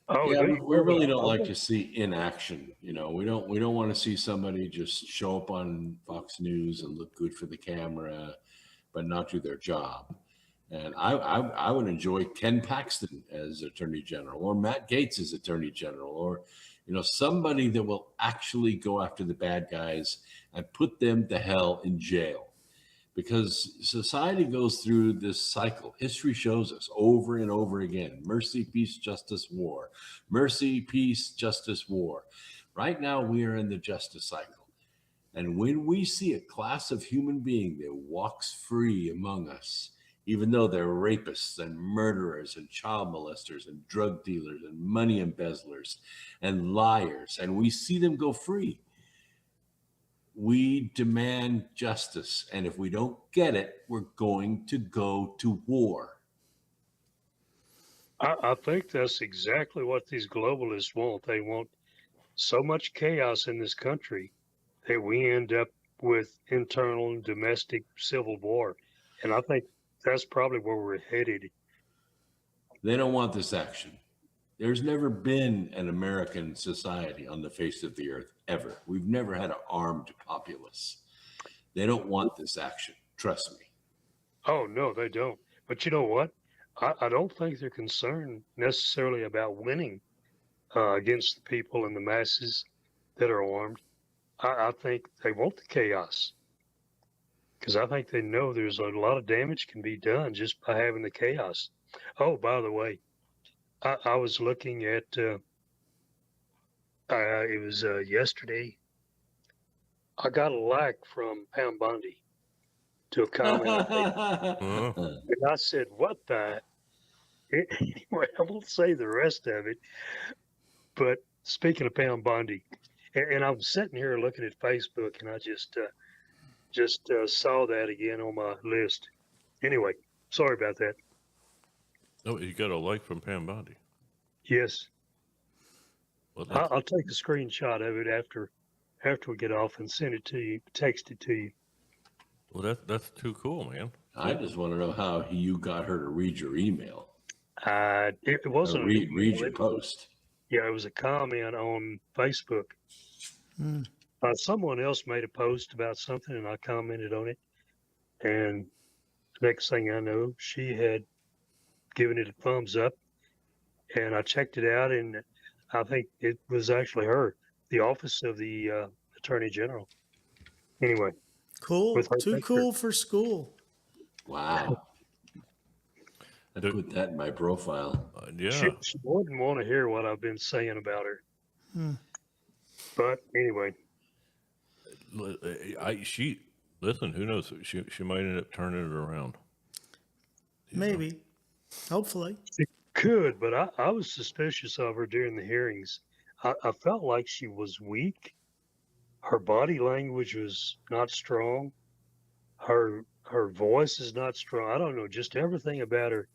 Speaker 9: Oh,
Speaker 8: yeah, we really don't like to see inaction. We don't want to see somebody just show up on Fox News and look good for the camera, but not do their job. And I would enjoy Ken Paxton as Attorney General, or Matt Gaetz as Attorney General, or somebody that will actually go after the bad guys and put them to hell in jail. Because society goes through this cycle. History shows us over and over again: mercy, peace, justice, war. Mercy, peace, justice, war. Right now, we are in the justice cycle. And when we see a class of human being that walks free among us, even though they're rapists and murderers and child molesters and drug dealers and money embezzlers and liars, and we see them go free, we demand justice. And if we don't get it, we're going to go to war.
Speaker 9: I think that's exactly what these globalists want. They want so much chaos in this country that we end up with internal and domestic civil war. And I think that's probably where we're headed.
Speaker 8: They don't want this action. There's never been an American society on the face of the earth, ever. We've never had an armed populace. They don't want this action. Trust me.
Speaker 9: Oh, no, they don't. But you know what? I don't think they're concerned necessarily about winning against the people and the masses that are armed. I think they want the chaos, because I think they know there's a lot of damage can be done just by having the chaos. Oh, by the way, I was looking at, it was yesterday. I got a like from Pam Bondi to a comment. And I said, what the? Anyway, I won't say the rest of it. But speaking of Pam Bondi, and I'm sitting here looking at Facebook, and I just saw that again on my list. Anyway, sorry about that.
Speaker 6: Oh, you got a like from Pam Bondi?
Speaker 9: Yes.
Speaker 6: Well,
Speaker 9: I'll take a screenshot of it after we get off and send it to you, text it to you.
Speaker 6: Well, that's too cool, man.
Speaker 8: I just want to know how you got her to read your email.
Speaker 9: It wasn't
Speaker 8: read your post.
Speaker 9: Yeah, it was a comment on Facebook. Someone else made a post about something, and I commented on it. And next thing I know, she had given it a thumbs up. And I checked it out, and I think it was actually her, the Office of the Attorney General. Anyway.
Speaker 7: Cool. Too cool for school.
Speaker 8: Wow. I put that in my profile.
Speaker 6: Yeah.
Speaker 9: She wouldn't want to hear what I've been saying about her. But anyway.
Speaker 6: Listen, who knows? She might end up turning it around.
Speaker 7: Maybe. Hopefully.
Speaker 9: She could, but I was suspicious of her during the hearings. I felt like she was weak. Her body language was not strong. Her voice is not strong. I don't know. Just everything about her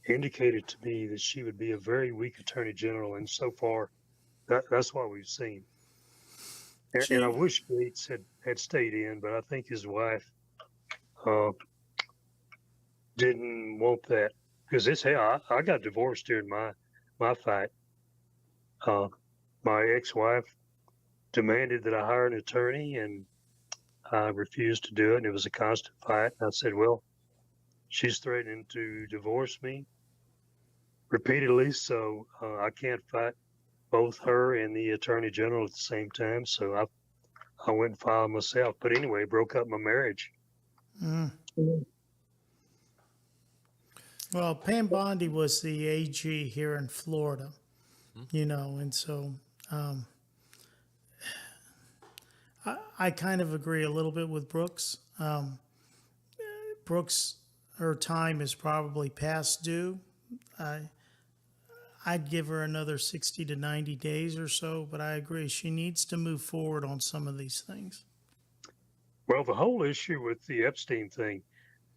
Speaker 9: indicated to me that she would be a very weak attorney general. And so far, that's what we've seen. And I wish Gates had stayed in, but I think his wife didn't want that. Because I got divorced during my my fight. My ex-wife demanded that I hire an attorney, and I refused to do it. And it was a constant fight. And I said, well, she's threatening to divorce me repeatedly, so I can't fight both her and the attorney general at the same time. So I went and filed myself. But anyway, broke up my marriage.
Speaker 7: Mm. Well, Pam Bondi was the AG here in Florida, you know, and so I kind of agree a little bit with Brooks. Brooks, her time is probably past due. I'd give her another 60 to 90 days or so, but I agree she needs to move forward on some of these things.
Speaker 9: Well, the whole issue with the Epstein thing,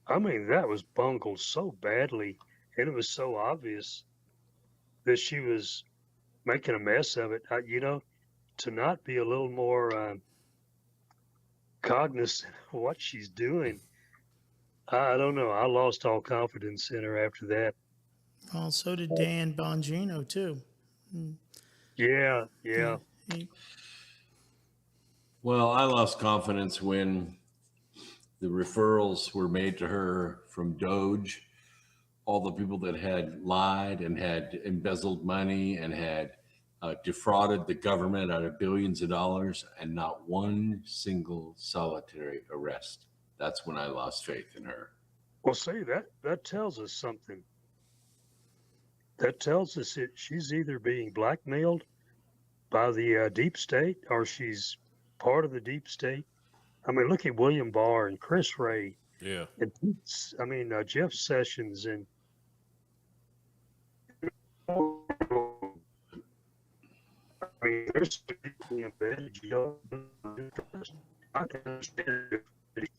Speaker 9: I mean, that was bungled so badly, and it was so obvious that she was making a mess of it. You know, to not be a little more cognizant of what she's doing, I don't know. I lost all confidence in her after that.
Speaker 7: Well, so did Dan Bongino, too.
Speaker 9: Yeah.
Speaker 8: Well, I lost confidence when the referrals were made to her from Doge, all the people that had lied and had embezzled money and had defrauded the government out of billions of dollars, and not one single solitary arrest. That's when I lost faith in her.
Speaker 9: Well, see, that tells us something. That tells us that she's either being blackmailed by the deep state, or she's part of the deep state. I mean, look at William Barr and Chris Wray.
Speaker 6: Yeah.
Speaker 9: And Jeff Sessions and I mean, there's people embedded. I can understand if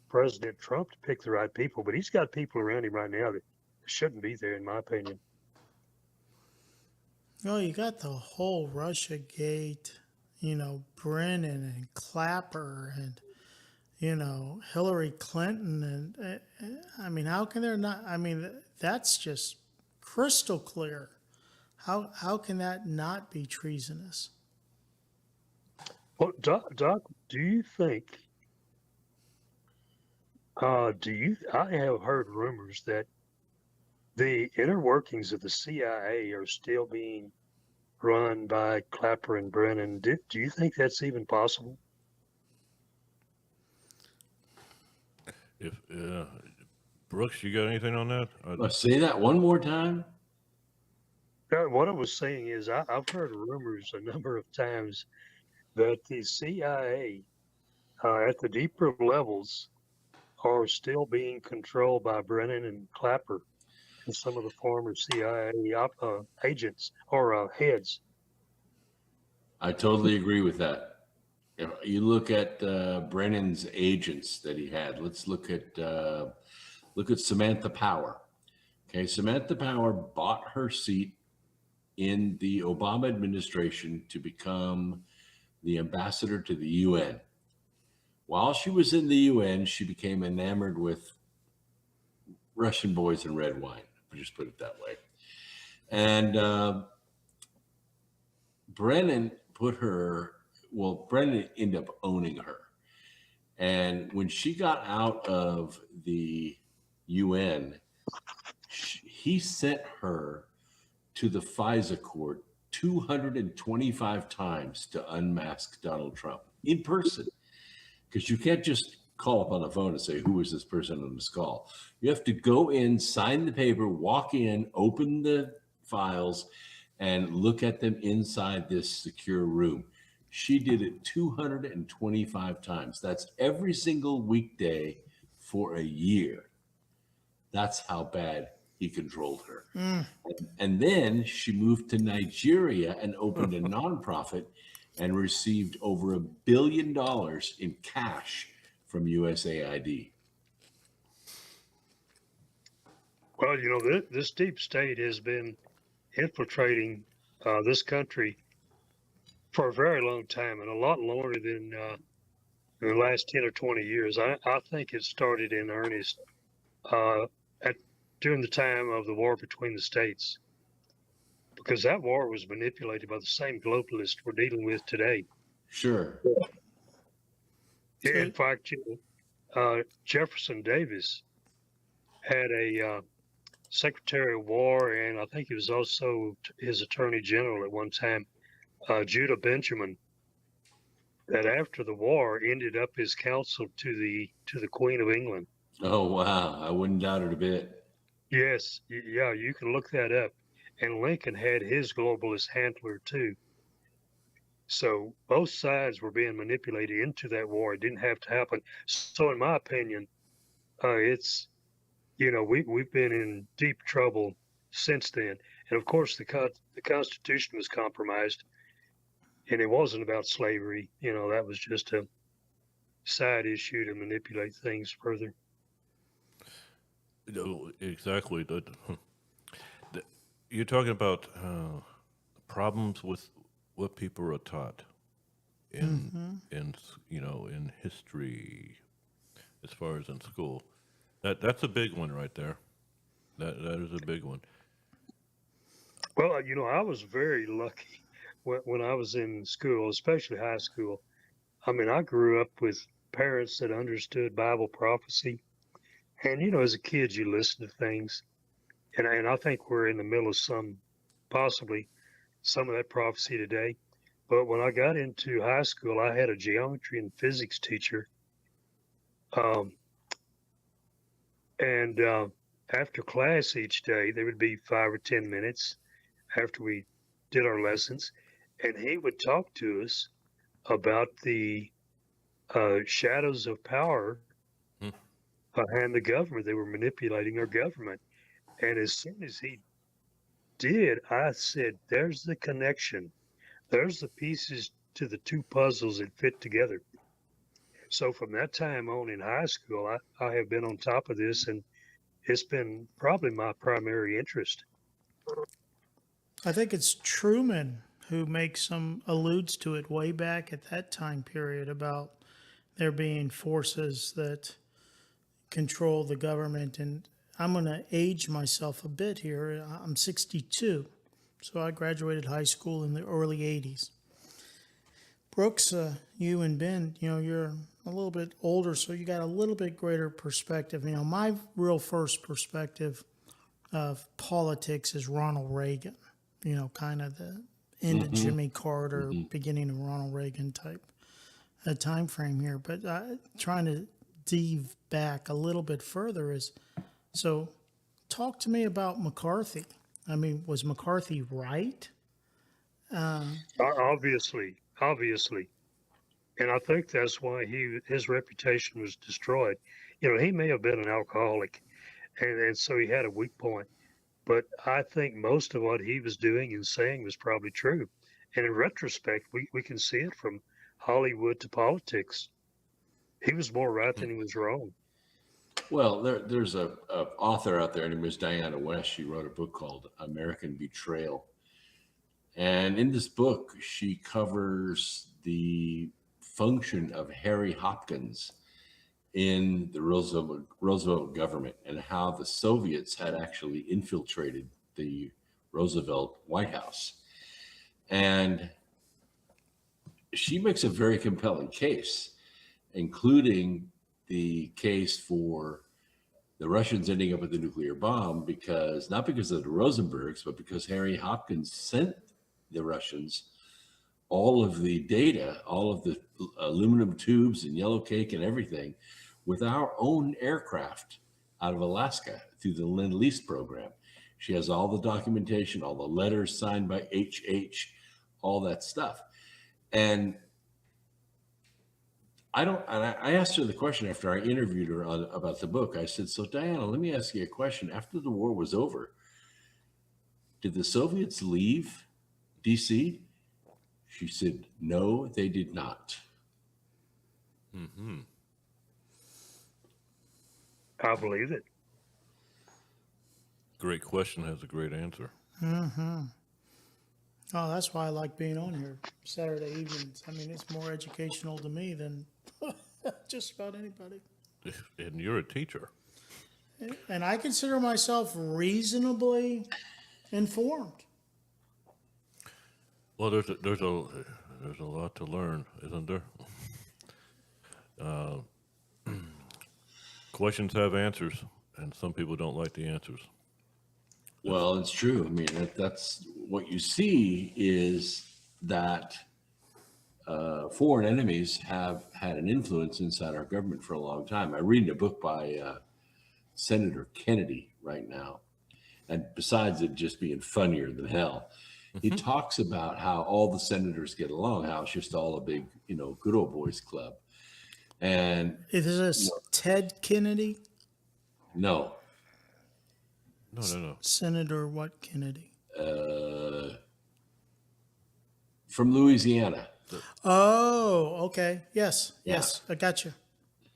Speaker 9: President Trump to pick the right people, but he's got people around him right now that shouldn't be there, in my opinion.
Speaker 7: Well, you got the whole Russiagate, you know, Brennan and Clapper and, you know, Hillary Clinton. And I mean, how can there not? I mean, that's just crystal clear. How can that not be treasonous?
Speaker 9: Well, Doc, do you think, I have heard rumors that the inner workings of the CIA are still being run by Clapper and Brennan. Do you think that's even possible?
Speaker 6: If Brooks, you got anything on that?
Speaker 8: Say that one more time.
Speaker 9: What I was saying is I've heard rumors a number of times that the CIA at the deeper levels are still being controlled by Brennan and Clapper and some of the former CIA agents or heads.
Speaker 8: I totally agree with that. If you look at Brennan's agents that he had. Let's look at Samantha Power. Okay, Samantha Power bought her seat in the Obama administration to become the ambassador to the UN. While she was in the UN, she became enamored with Russian boys and red wine. I'll just put it that way. And Brennan ended up owning her. And when she got out of the UN, he sent her to the FISA court 225 times to unmask Donald Trump in person. Because you can't just call up on the phone and say, who is this person on this call? You have to go in, sign the paper, walk in, open the files, and look at them inside this secure room. She did it 225 times. That's every single weekday for a year. That's how bad he controlled her. And then she moved to Nigeria and opened a nonprofit and received over $1 billion in cash from USAID.
Speaker 9: Well, you know, this deep state has been infiltrating this country for a very long time, and a lot longer than the last 10 or 20 years. I think it started in earnest during the time of the war between the states. because that war was manipulated by the same globalists we're dealing with today.
Speaker 8: Sure.
Speaker 9: In fact, Jefferson Davis had a Secretary of War, and I think he was also his Attorney General at one time, Judah Benjamin, that after the war ended up as counsel to the Queen of England.
Speaker 8: Oh, wow. I wouldn't doubt it a bit.
Speaker 9: Yes, yeah, you can look that up. And Lincoln had his globalist handler too. So both sides were being manipulated into that war. It didn't have to happen. So in my opinion, it's, we've been in deep trouble since then. And of course, the Constitution was compromised, and it wasn't about slavery. That was just a side issue to manipulate things further.
Speaker 6: Exactly. You're talking about problems with what people are taught in history, as far as in school. That's a big one right there. That is a big one.
Speaker 9: Well, I was very lucky when I was in school, especially high school. I mean, I grew up with parents that understood Bible prophecy. And, as a kid, you listen to things. And I think we're in the middle of possibly some of that prophecy today. But when I got into high school, I had a geometry and physics teacher. After class each day, there would be 5 or 10 minutes after we did our lessons. And he would talk to us about the shadows of power behind the government. They were manipulating our government. And as soon as he did, I said, there's the connection. There's the pieces to the two puzzles that fit together. So from that time on in high school, I have been on top of this, and it's been probably my primary interest.
Speaker 7: I think it's Truman who alludes to it way back at that time period about there being forces that control the government. And I'm going to age myself a bit here. I'm 62, so I graduated high school in the early 80s. Brooks, you and Ben, you're a little bit older, so you got a little bit greater perspective. My real first perspective of politics is Ronald Reagan, kind of the end of Jimmy Carter, beginning of Ronald Reagan type time frame here. But trying to dive back a little bit further so talk to me about McCarthy. I mean, was McCarthy right?
Speaker 9: Obviously. And I think that's why his reputation was destroyed. He may have been an alcoholic, and so he had a weak point. But I think most of what he was doing and saying was probably true. And in retrospect, we can see it from Hollywood to politics. He was more right than he was wrong.
Speaker 8: Well, there's a author out there, and it was Diana West. She wrote a book called American Betrayal. And in this book, she covers the function of Harry Hopkins in the Roosevelt government and how the Soviets had actually infiltrated the Roosevelt White House. And she makes a very compelling case, including the case for the Russians ending up with the nuclear bomb, not because of the Rosenbergs, but because Harry Hopkins sent the Russians all of the data, all of the aluminum tubes and yellow cake and everything with our own aircraft out of Alaska through the Lend-Lease program. She has all the documentation, all the letters signed by HH, all that stuff. And I asked her the question after I interviewed her about the book. I said, so Diana, let me ask you a question. After the war was over, did the Soviets leave DC? She said, no, they did not.
Speaker 6: Mm-hmm.
Speaker 9: I believe it.
Speaker 6: Great question has a great answer.
Speaker 7: Mm-hmm. Oh, that's why I like being on here Saturday evenings. I mean, it's more educational to me than just about anybody.
Speaker 6: And you're a teacher.
Speaker 7: And I consider myself reasonably informed.
Speaker 6: Well, there's a lot to learn, isn't there? Questions have answers, and some people don't like the answers.
Speaker 8: Well, it's true. I mean, that's what you see is that foreign enemies have had an influence inside our government for a long time. I'm reading a book by Senator Kennedy right now. And besides it just being funnier than hell, he talks about how all the senators get along, how it's just all a big, good old boys club. And
Speaker 7: Is this Ted Kennedy?
Speaker 8: no,
Speaker 6: No.
Speaker 7: Senator what Kennedy?
Speaker 8: from Louisiana.
Speaker 7: Oh, okay. Yes.
Speaker 8: Yeah.
Speaker 7: Yes. I got you.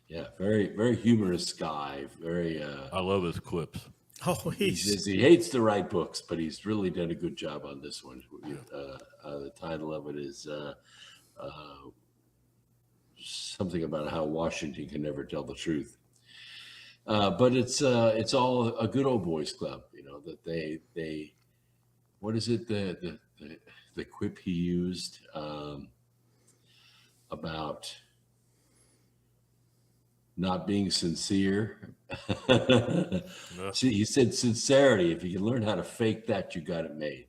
Speaker 8: Yeah, very, very humorous guy. Very.
Speaker 6: I love his quips.
Speaker 7: Oh,
Speaker 8: He says he hates to write books, but he's really done a good job on this one. The title of it is something about how Washington can never tell the truth. But it's all a good old boys club, that they what is it, the quip he used about not being sincere. See, he said sincerity. If you can learn how to fake that, you got it made.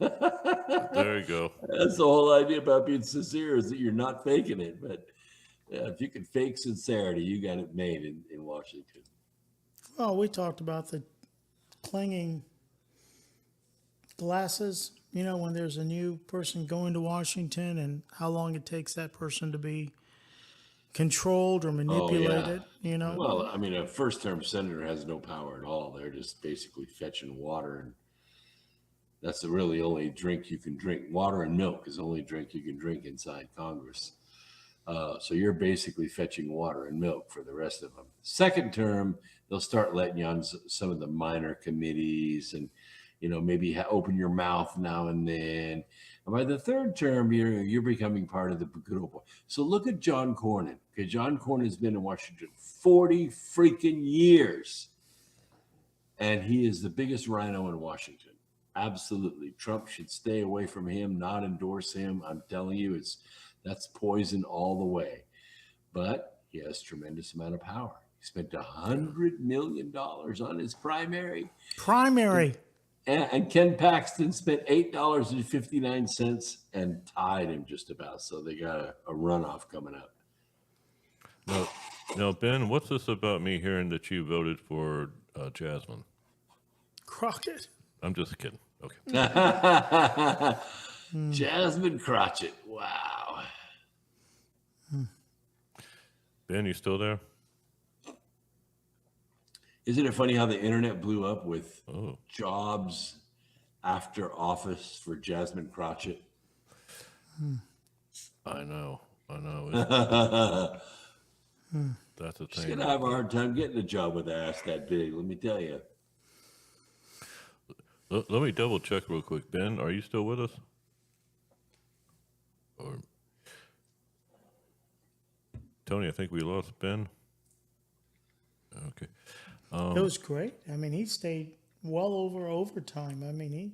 Speaker 6: There you go.
Speaker 8: That's the whole idea about being sincere, is that you're not faking it. But if you can fake sincerity, you got it made in Washington.
Speaker 7: Well, we talked about the clanging glasses, when there's a new person going to Washington and how long it takes that person to be controlled or manipulated,
Speaker 8: Well, I mean, a first-term senator has no power at all. They're just basically fetching water, and that's the really only drink you can drink. Water and milk is the only drink you can drink inside Congress. So you're basically fetching water and milk for the rest of them. Second term, they'll start letting you on some of the minor committees and, maybe open your mouth now and then. And by the third term, you're becoming part of the good old boy. So look at John Cornyn. Okay, John Cornyn has been in Washington 40 freaking years. And he is the biggest rhino in Washington. Absolutely. Trump should stay away from him, not endorse him. I'm telling you, that's poison all the way. But he has tremendous amount of power. He spent $100 million on his primary. And Ken Paxton spent $8.59 and tied him just about. So they got a runoff coming up.
Speaker 6: Now, Ben, what's this about me hearing that you voted for Jasmine
Speaker 7: Crockett?
Speaker 6: I'm just kidding. Okay.
Speaker 8: Jasmine Crockett. Wow.
Speaker 6: Ben, you still there?
Speaker 8: Isn't it funny how the internet blew up with jobs after office for Jasmine Crockett?
Speaker 6: I know. That's a thing.
Speaker 8: She's gonna have a hard time getting a job with an ass that big. Let me tell you.
Speaker 6: Let me double check real quick. Ben, are you still with us? Or Tony, I think we lost Ben. Okay.
Speaker 7: It was great. I mean, he stayed well over overtime. I mean, he's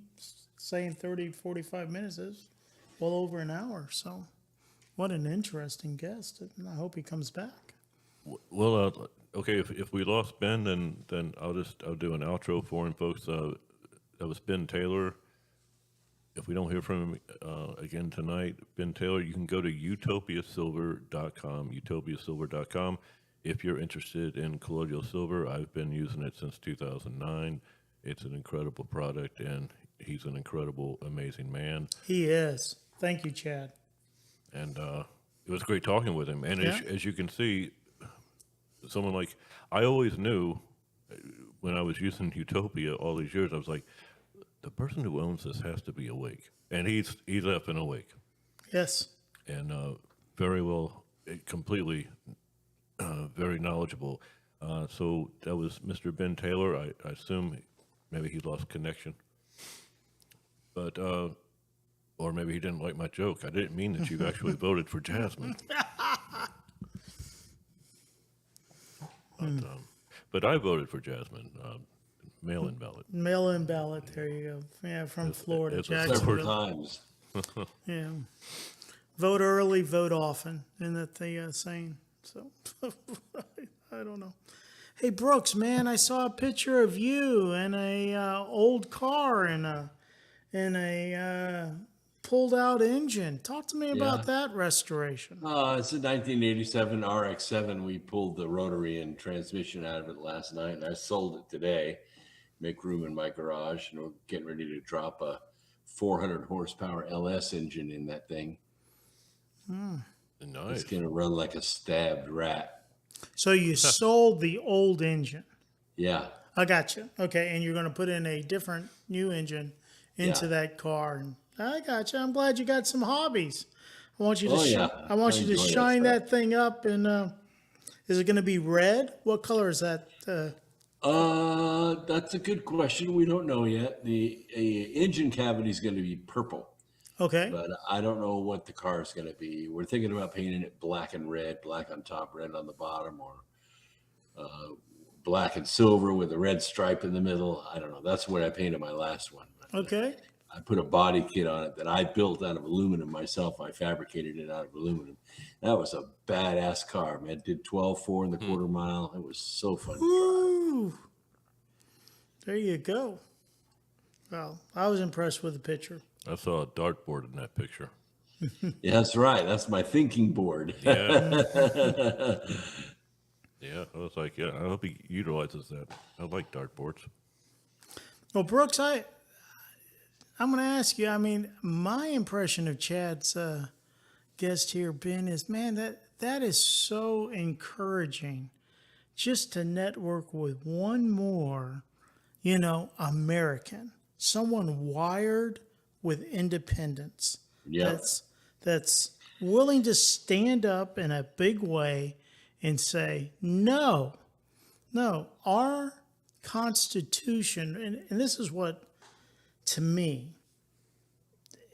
Speaker 7: saying 30, 45 minutes is well over an hour. So what an interesting guest. I hope he comes back.
Speaker 6: Well, okay, if we lost Ben, then I'll do an outro for him, folks. That was Ben Taylor. If we don't hear from him again tonight, Ben Taylor, you can go to utopiasilver.com, utopiasilver.com. If you're interested in colloidal silver, I've been using it since 2009. It's an incredible product, and he's an incredible, amazing man.
Speaker 7: He is. Thank you, Chad.
Speaker 6: And it was great talking with him. And as you can see, someone like, I always knew when I was using Utopia all these years, I was like, the person who owns this has to be awake. And he's up and awake.
Speaker 7: Yes.
Speaker 6: And very well, completely, very knowledgeable. So that was Mr. Ben Taylor. I assume maybe he lost connection. But, or maybe he didn't like my joke. I didn't mean that you actually voted for Jasmine. But I voted for Jasmine. mail-in ballot.
Speaker 7: Mail-in ballot. There you go. Yeah, from Florida,
Speaker 6: it's a
Speaker 8: Several
Speaker 7: Jacksonville.
Speaker 8: times.
Speaker 7: Yeah. Vote early, vote often. Isn't that the saying? So I don't know. Hey Brooks, man, I saw a picture of you in a old car and a pulled out engine. Talk to me about that restoration.
Speaker 8: It's a 1987 RX-7. We pulled the rotary and transmission out of it last night, and I sold it today. Make room in my garage, and we're getting ready to drop a 400 horsepower LS engine in that thing.
Speaker 6: Nice.
Speaker 8: It's going to run like a stabbed rat.
Speaker 7: So you sold the old engine.
Speaker 8: Yeah.
Speaker 7: I got you. Okay, and you're going to put in a different new engine into that car. And I got you. I'm glad you got some hobbies. I want you to. I want you to shine that thing up. And is it going to be red? What color is that?
Speaker 8: That's a good question. We don't know yet. The engine cavity is going to be purple.
Speaker 7: Okay.
Speaker 8: But I don't know what the car is going to be. We're thinking about painting it black and red, black on top, red on the bottom, or black and silver with a red stripe in the middle. I don't know. That's what I painted my last one.
Speaker 7: Okay.
Speaker 8: I put a body kit on it that I built out of aluminum myself. I fabricated it out of aluminum. That was a badass car, man. Did 12.4 in the quarter mile. It was so fun to drive.
Speaker 7: Ooh. There you go. Well, I was impressed with the picture.
Speaker 6: I saw a dartboard in that picture.
Speaker 8: Yeah, that's right. That's my thinking board.
Speaker 6: Yeah. Yeah, I was like, I hope he utilizes that. I like dartboards.
Speaker 7: Well, Brooks, I'm going to ask you. I mean, my impression of Chad's guest here, Ben, is man, that is so encouraging, just to network with one more, American, someone wired with independence.
Speaker 8: Yeah.
Speaker 7: That's willing to stand up in a big way and say, no, our Constitution, and this is what, to me,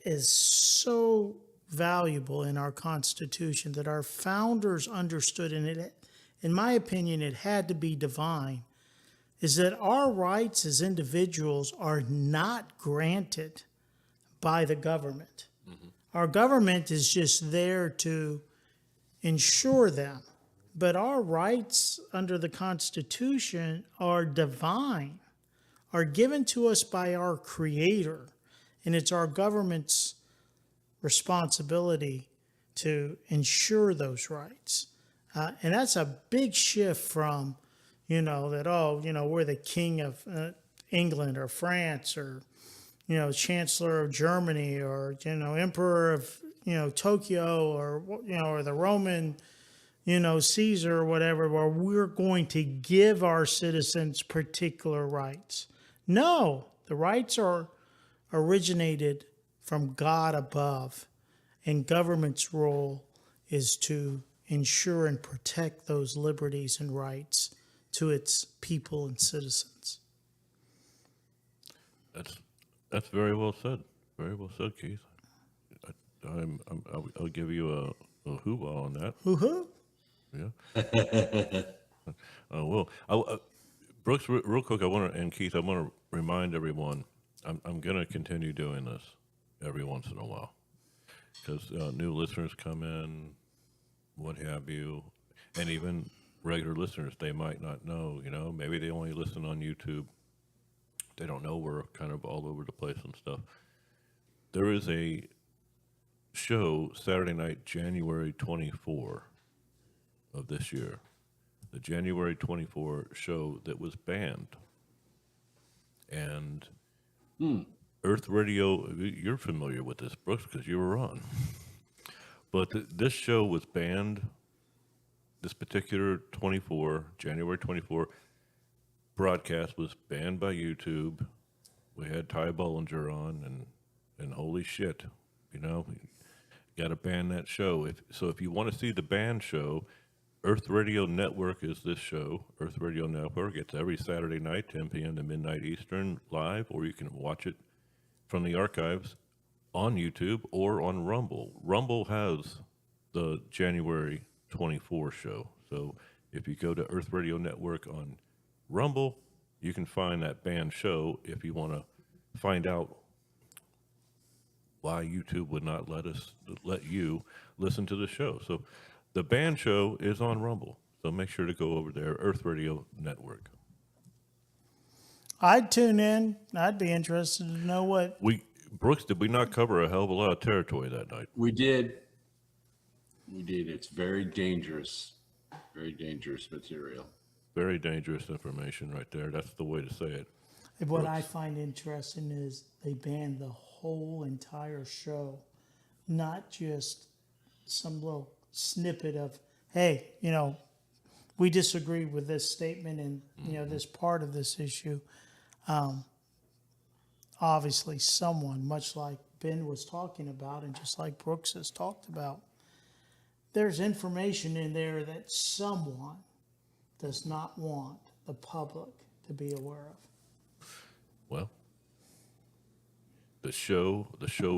Speaker 7: is so valuable in our Constitution, that our founders understood, and it, in my opinion, it had to be divine, is that our rights as individuals are not granted by the government. Mm-hmm. Our government is just there to ensure them. But our rights under the Constitution are divine, are given to us by our Creator. And it's our government's responsibility to ensure those rights. And that's a big shift from, we're the king of England or France or, Chancellor of Germany or, Emperor of, Tokyo or the Roman, Caesar or whatever, where we're going to give our citizens particular rights. No, the rights are originated from God above, and government's role is to ensure and protect those liberties and rights to its people and citizens.
Speaker 6: That's very well said. Very well said, Keith. I'll give you a hoo-ha on that.
Speaker 7: Hoo-hoo?
Speaker 6: Yeah. Well, Brooks, real quick, and Keith, I want to remind everyone, I'm going to continue doing this every once in a while, because new listeners come in, what have you, and even regular listeners, they might not know, maybe they only listen on YouTube. They don't know we're kind of all over the place and stuff. There is a show Saturday night, January 24 of this year, the January 24 show that was banned. And Earth Radio, you're familiar with this, Brooks, because you were on. But this show was banned. This particular January 24 broadcast was banned by YouTube. We had Ty Bollinger on, and holy shit, got to ban that show. If you want to see the banned show, Earth Radio Network is this show. Earth Radio Network. It's every Saturday night, 10 p.m. to midnight Eastern, live, or you can watch it from the archives on YouTube or on Rumble. Rumble has the January 24 show. So if you go to Earth Radio Network on Rumble, you can find that band show if you want to find out why YouTube would not let you listen to the show. So the band show is on Rumble. So make sure to go over there, Earth Radio Network.
Speaker 7: I'd tune in. I'd be interested to know what.
Speaker 6: Brooks, did we not cover a hell of a lot of territory that night?
Speaker 8: We did. It's very dangerous material.
Speaker 6: Very dangerous information right there. That's the way to say it.
Speaker 7: And what I find interesting is they banned the whole entire show, not just some little snippet of, hey, we disagree with this statement and, this part of this issue. Obviously, someone, much like Ben was talking about and just like Brooks has talked about, there's information in there that someone does not want the public to be aware of.
Speaker 6: Well, the show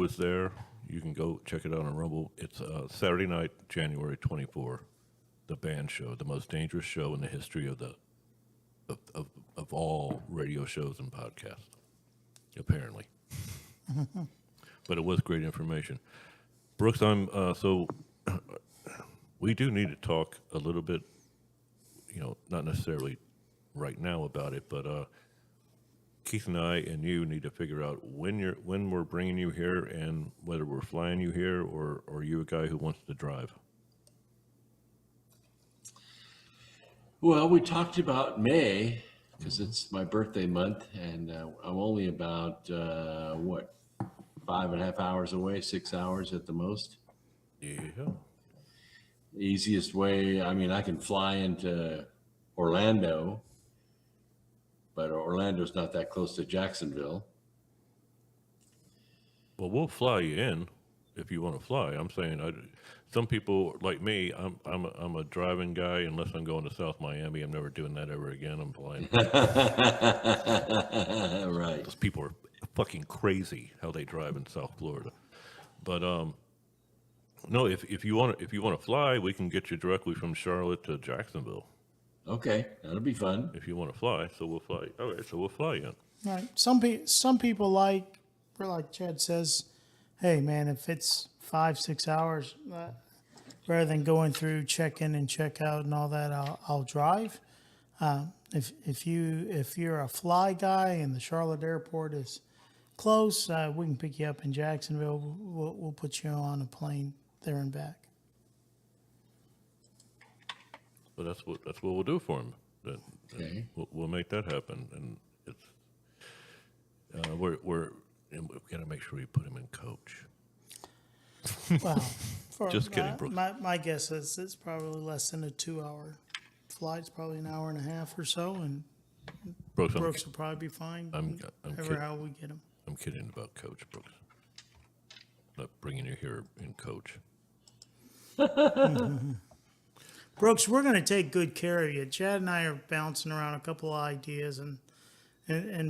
Speaker 6: is there. You can go check it out on Rumble. It's Saturday night, January 24, the band show, the most dangerous show in the history of all radio shows and podcasts, apparently. But it was great information. Brooks, so we do need to talk a little bit, not necessarily right now about it, but Keith and I and you need to figure out when we're bringing you here and whether we're flying you here or are you a guy who wants to drive?
Speaker 8: Well, we talked about May because it's my birthday month, and I'm only about 5.5 hours away, 6 hours at the most.
Speaker 6: Yeah.
Speaker 8: The easiest way, I can fly into Orlando, but Orlando's not that close to Jacksonville.
Speaker 6: Well, we'll fly you in if you want to fly. I'm saying, some people like me, I'm a driving guy. Unless I'm going to South Miami, I'm never doing that ever again. I'm flying.
Speaker 8: Right.
Speaker 6: Those people are fucking crazy how they drive in South Florida. But no, if you want to fly, we can get you directly from Charlotte to Jacksonville.
Speaker 8: Okay, that'll be fun.
Speaker 6: If you want to fly, so we'll fly. All right, so we'll fly you.
Speaker 7: All right. Some people like Chad says, hey man, if it's 5-6 hours, rather than going through check in and check out and all that, I'll drive. If you're a fly guy and the Charlotte airport is close, we can pick you up in Jacksonville. We'll put you on a plane there and back.
Speaker 6: But that's what we'll do for him.
Speaker 8: Okay.
Speaker 6: We'll make that happen, and it's we've got to make sure we put him in coach.
Speaker 7: Well,
Speaker 6: just kidding, Brooks.
Speaker 7: My guess is it's probably less than a 2-hour flight's probably an hour and a half or so, and Brooks will probably be fine.
Speaker 6: I'm
Speaker 7: however how we get him.
Speaker 6: I'm kidding about Coach Brooks. Not bringing you here in coach.
Speaker 7: Brooks, we're going to take good care of you. Chad and I are bouncing around a couple of ideas, and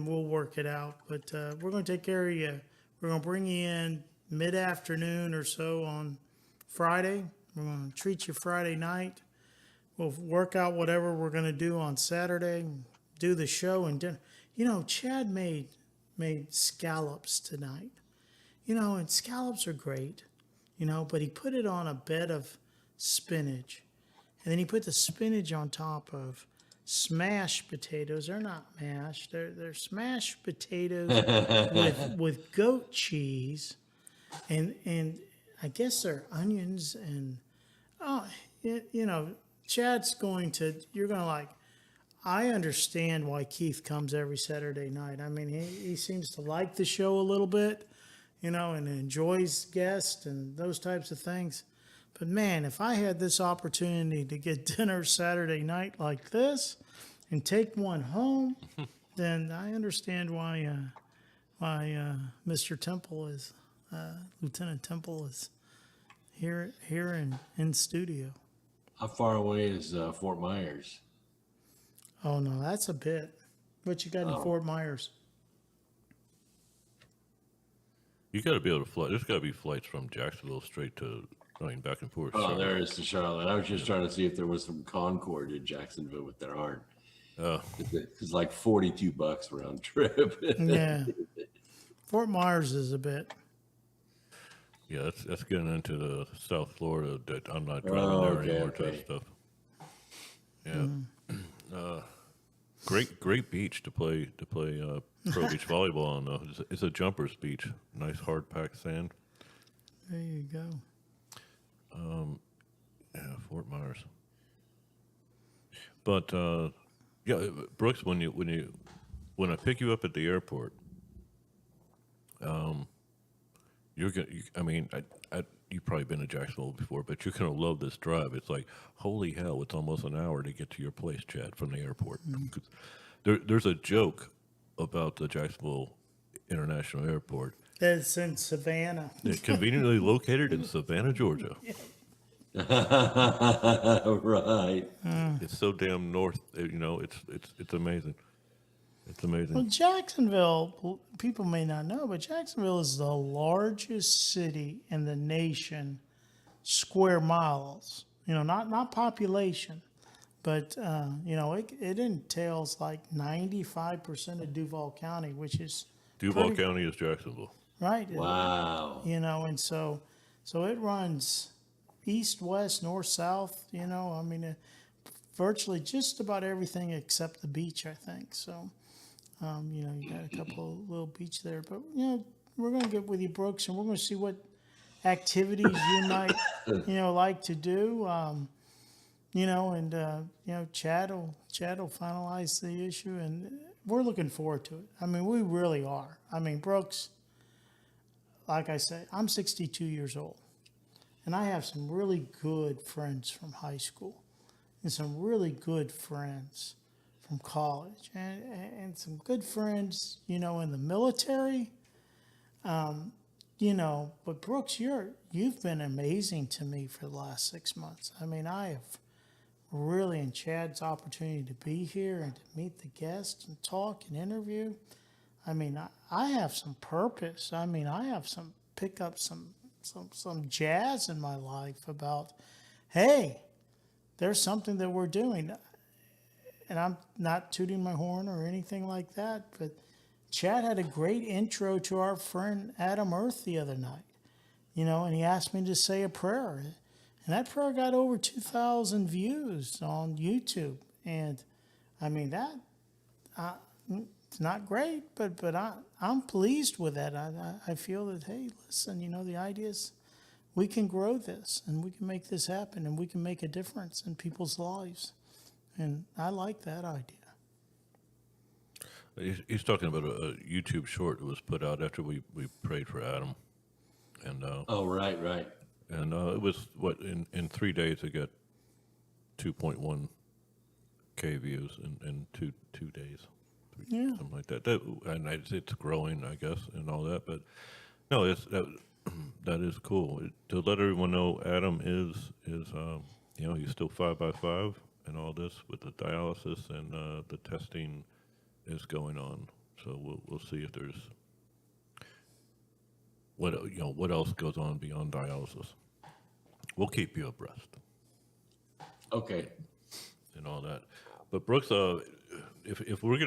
Speaker 7: we'll work it out. But we're going to take care of you. We're going to bring you in mid-afternoon or so on Friday. We're going to treat you Friday night. We'll work out whatever we're going to do on Saturday, do the show and dinner. Chad made scallops tonight. And scallops are great, but he put it on a bed of spinach. And then he put the spinach on top of smashed potatoes. They're not mashed. They're smashed potatoes with goat cheese. And I guess they're onions. And, Chad's you're going to I understand why Keith comes every Saturday night. I mean, he seems to like the show a little bit, and enjoys guests and those types of things. But man, if I had this opportunity to get dinner Saturday night like this and take one home, then I understand why Mr. Temple is, Lieutenant Temple is here in studio.
Speaker 8: How far away is Fort Myers?
Speaker 7: Oh no, that's a bit. What you got in Fort Myers?
Speaker 6: You got to be able to fly. There's got to be flights from Jacksonville straight to, back and forth.
Speaker 8: Oh, there is to Charlotte. I was just trying to see if there was some Concord in Jacksonville, but there aren't. It's like $42 round trip.
Speaker 7: Yeah. Fort Myers is a bit.
Speaker 6: Yeah, that's getting into the South Florida that I'm not driving
Speaker 8: Oh,
Speaker 6: there
Speaker 8: okay,
Speaker 6: anymore type
Speaker 8: okay.
Speaker 6: stuff. Yeah. Great beach to play pro beach volleyball on though. It's a jumper's beach. Nice hard packed sand.
Speaker 7: There you go.
Speaker 6: Yeah, Fort Myers. But yeah, Brooks, when I pick you up at the airport, you're gonna. I mean, you've probably been to Jacksonville before, but you're gonna love this drive. It's like, holy hell! It's almost an hour to get to your place, Chad, from the airport. 'Cause there's a joke about the Jacksonville International Airport.
Speaker 7: It's in Savannah.
Speaker 6: It's conveniently located in Savannah, Georgia.
Speaker 8: Right.
Speaker 6: It's so damn north. It's amazing. It's amazing.
Speaker 7: Well, Jacksonville, people may not know, but Jacksonville is the largest city in the nation, square miles. Not population, but it entails like 95% of Duval County, which is
Speaker 6: Duval County is Jacksonville.
Speaker 7: right.
Speaker 8: Wow.
Speaker 7: And so it runs east, west, north, south. I mean, virtually just about everything except the beach, I think. So. You got a couple of little beach there, but we're going to get with you, Brooks, and we're going to see what activities you might, like to do. Chad will finalize the issue, and we're looking forward to it. I mean, we really are. I mean, Brooks, like I said, I'm 62 years old, and I have some really good friends from high school, and some really good friends from college, and some good friends, in the military. But Brooks, you've been amazing to me for the last 6 months. I mean, I have really, in Chad's opportunity to be here and to meet the guests and talk and interview. I mean, I have some purpose. I mean, I have pick up some jazz in my life about, hey, there's something that we're doing. And I'm not tooting my horn or anything like that, but Chad had a great intro to our friend Adam Earth the other night, and he asked me to say a prayer. And that prayer got over 2,000 views on YouTube. And I mean, it's not great, but I'm pleased with that. I feel that, hey, listen, the idea is we can grow this and we can make this happen and we can make a difference in people's lives. And I like that idea.
Speaker 6: He's talking about a YouTube short that was put out after we prayed for Adam, and
Speaker 8: Oh, right.
Speaker 6: and it was in 3 days it got 2.1K views in two days, something like that. And it's growing, I guess, and all that. But no, that is cool to let everyone know. Adam is he's still 5x5. And all this with the dialysis and the testing is going on, so we'll see if there's what else goes on beyond dialysis. We'll keep you abreast.
Speaker 8: Okay.
Speaker 6: And all that, but Brooks, if we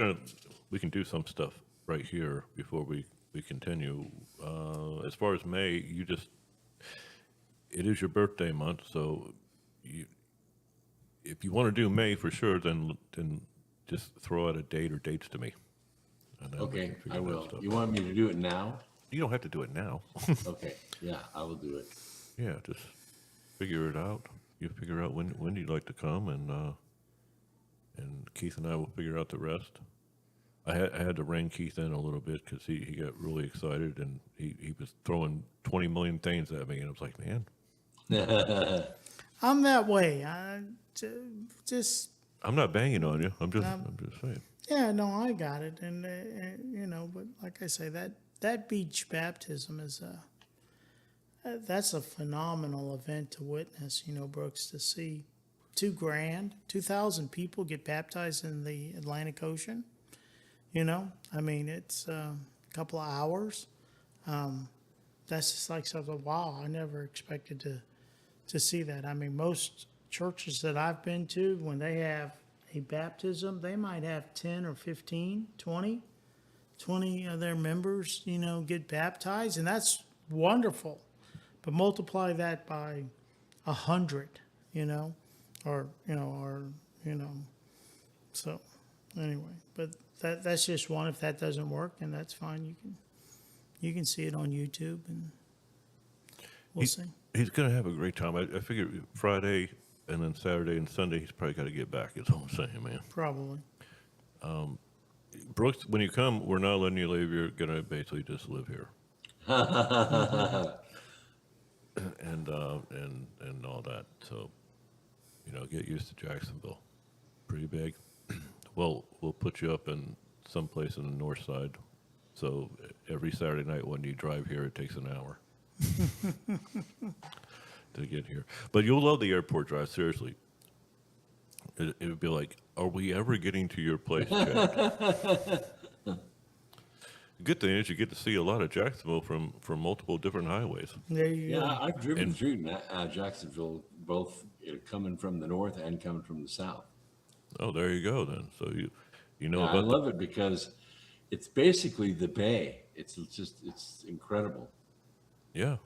Speaker 6: can do some stuff right here before we continue. As far as May, it is your birthday month, so if you want to do May for sure, then just throw out a date or dates to me.
Speaker 8: Okay, I will. You want me to do it now?
Speaker 6: You don't have to do it now.
Speaker 8: Okay, yeah, I will do it.
Speaker 6: Yeah, just figure it out. You figure out when you'd like to come, and Keith and I will figure out the rest. I had to rein Keith in a little bit because he got really excited and he was throwing 20 million things at me, and I was like, man.
Speaker 7: I'm that way.
Speaker 6: I'm not banging on you. I'm just saying.
Speaker 7: Yeah, no, I got it, and but like I say, that beach baptism is that's a phenomenal event to witness. Brooks, to see 2,000 people get baptized in the Atlantic Ocean. I mean, it's a couple of hours. That's just like something. Wow, I never expected to see that. I mean, most churches that I've been to, when they have a baptism, they might have 10 or 15, 20 of their members, get baptized, and that's wonderful. But multiply that by 100, so anyway, but that's just one. If that doesn't work, and that's fine. You can see it on YouTube, and we'll see.
Speaker 6: He's going to have a great time. I figure Friday and then Saturday and Sunday, he's probably got to get back, is all I'm saying, man.
Speaker 7: Probably.
Speaker 6: Brooks, when you come, we're not letting you leave. You're going to basically just live here. and all that. So, get used to Jacksonville. Pretty big. Well, we'll put you up in someplace in the north side. So every Saturday night when you drive here, it takes an hour to get here. But you'll love the airport drive, seriously. It would be like, are we ever getting to your place, Jack? The good thing is you get to see a lot of Jacksonville from multiple different highways.
Speaker 7: There you go.
Speaker 8: Yeah, I've driven through Jacksonville, both coming from the north and coming from the south.
Speaker 6: Oh, there you go then. So you know
Speaker 8: I
Speaker 6: about
Speaker 8: love it because it's basically the bay. It's incredible.
Speaker 6: Yeah.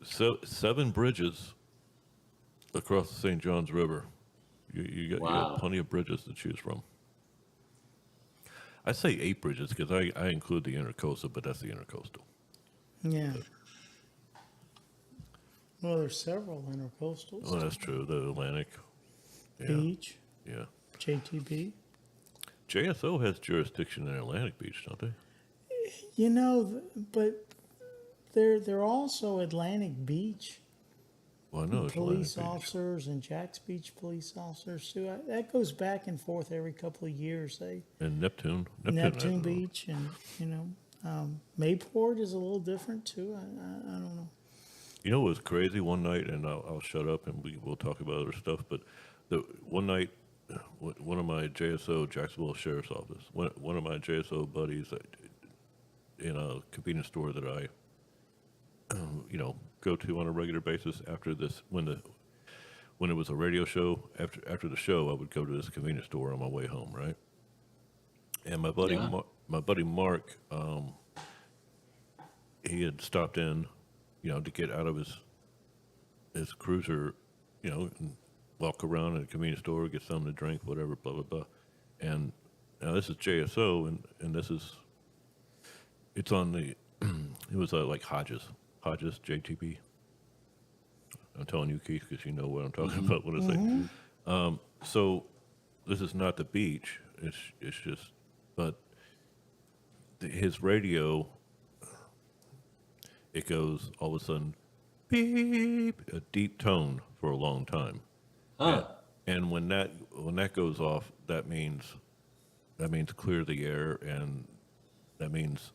Speaker 6: So 7 bridges across the St. Johns River. You got plenty of bridges to choose from. I say 8 bridges because I include the intercoastal, but that's the intercoastal.
Speaker 7: Yeah. Well, there's several intercoastals.
Speaker 6: Oh, that's true. The Atlantic. Yeah.
Speaker 7: Beach.
Speaker 6: Yeah.
Speaker 7: JTB.
Speaker 6: JSO has jurisdiction in Atlantic Beach, don't they?
Speaker 7: But they're also Atlantic Beach.
Speaker 6: Well, I know it's
Speaker 7: Police
Speaker 6: Atlantic
Speaker 7: officers and Jack's Beach police officers too. That goes back and forth every couple of years.
Speaker 6: And Neptune
Speaker 7: Beach, and Mayport is a little different too. I don't know.
Speaker 6: You know what was crazy one night, and I'll shut up and we'll talk about other stuff. But one night, one of my JSO, Jacksonville Sheriff's Office, one of my JSO buddies in a convenience store that I, go to on a regular basis after this, when it was a radio show, after the show, I would go to this convenience store on my way home, right? And my buddy Mark, he had stopped in, to get out of his cruiser, and walk around at a convenience store, get something to drink, whatever, blah, blah, blah. And now this is JSO, and it's on the, it was like Hodges, JTB. I'm telling you, Keith, because you know what I'm talking about when I say. So this is not the beach. It's just, but his radio, it goes all of a sudden, beep, a deep tone for a long time. And when that goes off, that means clear the air, and that means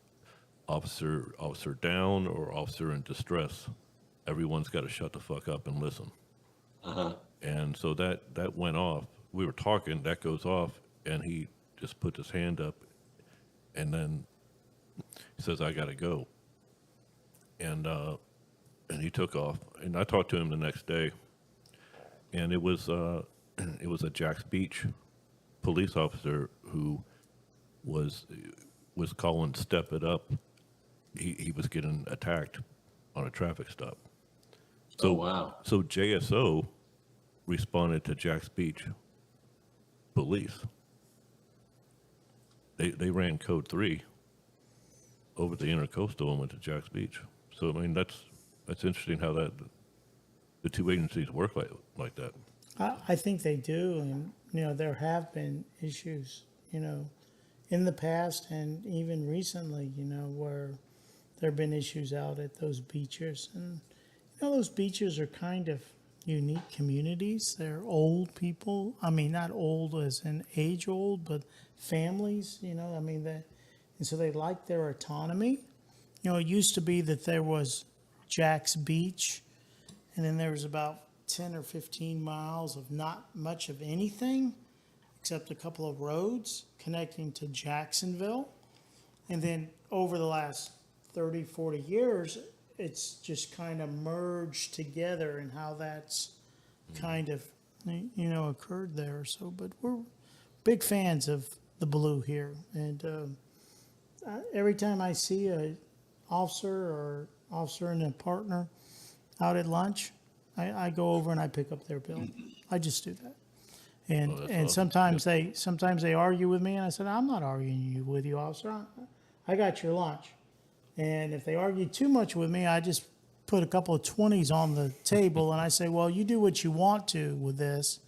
Speaker 6: officer down or officer in distress. Everyone's got to shut the fuck up and listen. And so that went off. We were talking, that goes off, and he just put his hand up, and then he says, "I got to go." And he took off, and I talked to him the next day, and it was a Jack's Beach police officer who was calling "Step It Up." He was getting attacked on a traffic stop. So,
Speaker 8: oh, wow.
Speaker 6: So JSO responded to Jack's Beach police. They ran code 3 over the intercoastal and went to Jack's Beach. So I mean that's interesting how the two agencies work like that.
Speaker 7: I think they do, and there have been issues, in the past and even recently, where there have been issues out at those beaches, and those beaches are kind of unique communities. They're old people. I mean, not old as in age old, but families. And so they like their autonomy. It used to be that there was Jack's Beach, and then there was about 10 or 15 miles of not much of anything except a couple of roads connecting to Jacksonville. And then over the last 30, 40 years, it's just kind of merged together, and how that's kind of occurred there. So, but we're big fans of the blue here, and every time I see a officer and a partner out at lunch, I go over and I pick up their bill. I just do that. And
Speaker 6: awesome.
Speaker 7: sometimes they argue with me, and I said, I'm not arguing with you, officer. I got your lunch. And if they argue too much with me, I just put a couple of 20s on the table, and I say, well, you do what you want to with this.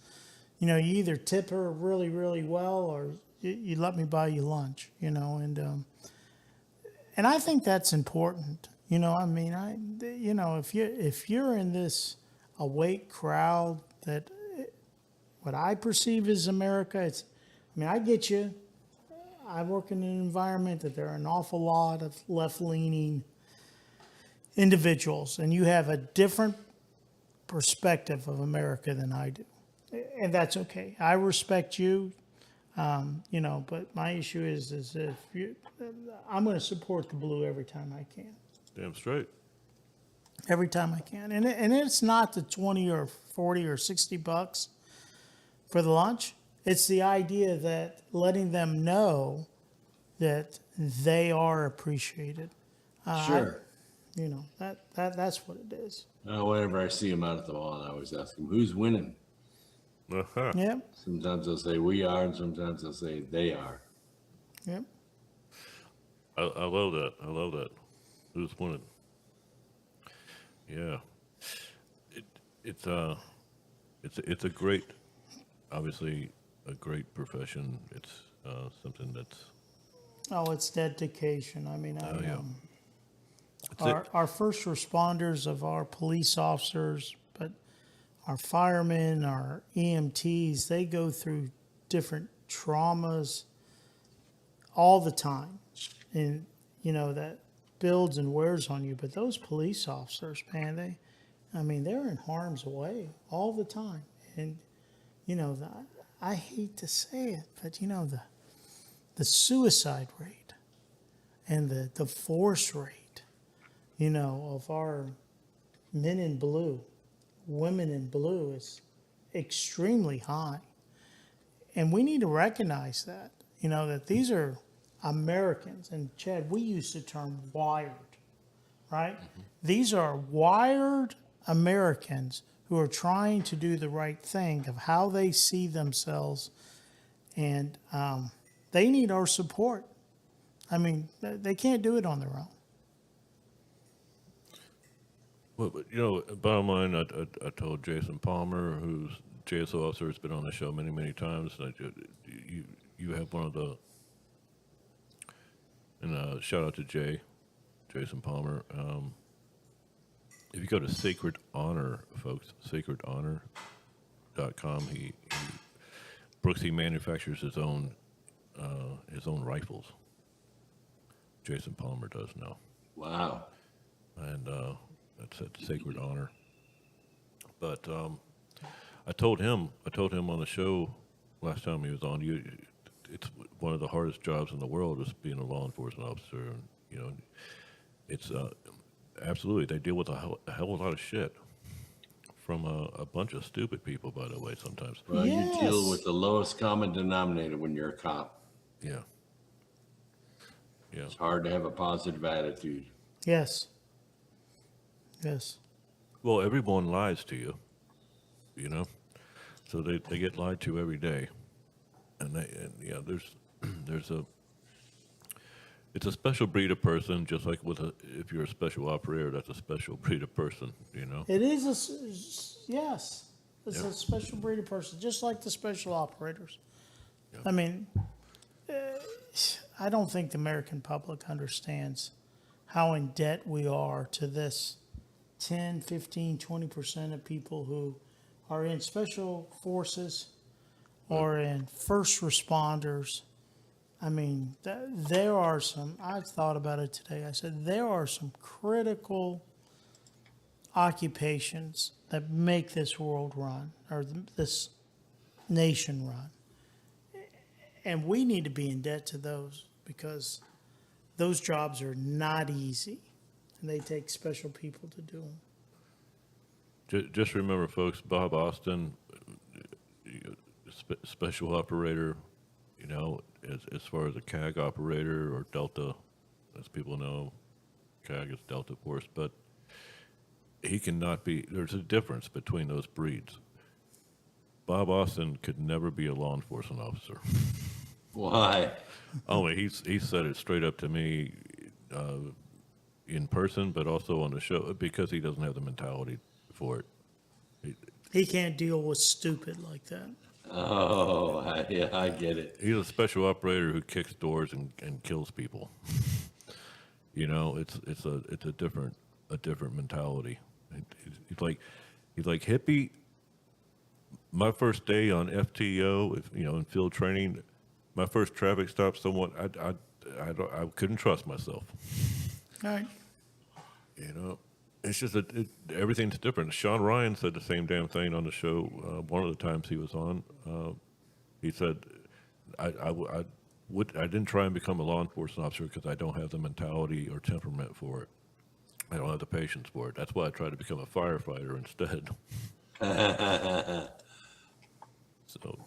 Speaker 7: You either tip her really, really well, or you let me buy you lunch. And I think that's important. If you're in this awake crowd that what I perceive as America, I get you. I work in an environment that there are an awful lot of left-leaning individuals, and you have a different perspective of America than I do. And that's okay. I respect you, but my issue is I'm going to support the blue every time I can.
Speaker 6: Damn straight.
Speaker 7: Every time I can. And it's not the 20 or 40 or 60 bucks for the lunch. It's the idea that letting them know that they are appreciated.
Speaker 8: Sure.
Speaker 7: That's what it is.
Speaker 8: Whenever I see them out at the mall, I always ask them, who's winning?
Speaker 6: Uh-huh.
Speaker 7: Yep.
Speaker 8: Sometimes they'll say we are, and sometimes they'll say they are.
Speaker 7: Yep.
Speaker 6: I love that. I love that. Who's winning? Yeah. It's a great, obviously a great profession. It's something that's.
Speaker 7: Oh, it's dedication.
Speaker 6: Yeah.
Speaker 7: Our first responders, of our police officers, but our firemen, our EMTs, they go through different traumas all the time. And, that builds and wears on you. But those police officers, man, they're in harm's way all the time. And, I hate to say it, but, the suicide rate and the divorce rate, of our men in blue, women in blue is extremely high. And we need to recognize that, that these are Americans. And Chad, we use the term wired, right? Mm-hmm. These are wired Americans who are trying to do the right thing of how they see themselves. And they need our support. They can't do it on their own.
Speaker 6: Well, but, bottom line, I told Jason Palmer, who's JSO officer, has been on the show many, many times. That you have one of the, and shout out to Jason Palmer. If you go to Sacred Honor, folks, sacredhonor.com, Brooksy manufactures his own rifles. Jason Palmer does now.
Speaker 8: Wow.
Speaker 6: And that's at Sacred Honor. But I told him on the show last time he was on, it's one of the hardest jobs in the world is being a law enforcement officer. And, it's absolutely, they deal with a hell of a lot of shit from a bunch of stupid people, by the way, sometimes.
Speaker 8: Well,
Speaker 7: Yes.
Speaker 8: you deal with the lowest common denominator when you're a cop.
Speaker 6: Yeah. Yeah.
Speaker 8: It's hard to have a positive attitude.
Speaker 7: Yes. Yes.
Speaker 6: Well, everyone lies to you, so they get lied to every day. And it's a special breed of person, just like if you're a special operator, that's a special breed of person,
Speaker 7: It is yes. It's
Speaker 6: Yeah.
Speaker 7: a special breed of person, just like the special operators.
Speaker 6: Yeah.
Speaker 7: I don't think the American public understands how in debt we are to this 10, 15, 20% of people who are in special forces or in first responders. There are some, I thought about it today. I said, there are some critical occupations that make this world run, or this nation run. And we need to be in debt to those, because those jobs are not easy, and they take special people to do them.
Speaker 6: Just remember, folks, Bob Austin, special operator, you know, as far as a CAG operator or Delta, as people know, CAG is Delta Force, but he cannot be, there's a difference between those breeds. Bob Austin could never be a law enforcement officer.
Speaker 8: Why?
Speaker 6: Oh, he said it straight up to me in person, but also on the show, because he doesn't have the mentality for it.
Speaker 7: He can't deal with stupid like that.
Speaker 8: Oh, yeah, I get it.
Speaker 6: He's a special operator who kicks doors and kills people. You know, it's a different mentality. He's like hippie. My first day on FTO, in field training, my first traffic stop, I couldn't trust myself.
Speaker 7: All right.
Speaker 6: You know, it's just everything's different. Sean Ryan said the same damn thing on the show. One of the times he was on, he said, I didn't try and become a law enforcement officer because I don't have the mentality or temperament for it. I don't have the patience for it. That's why I tried to become a firefighter instead. So,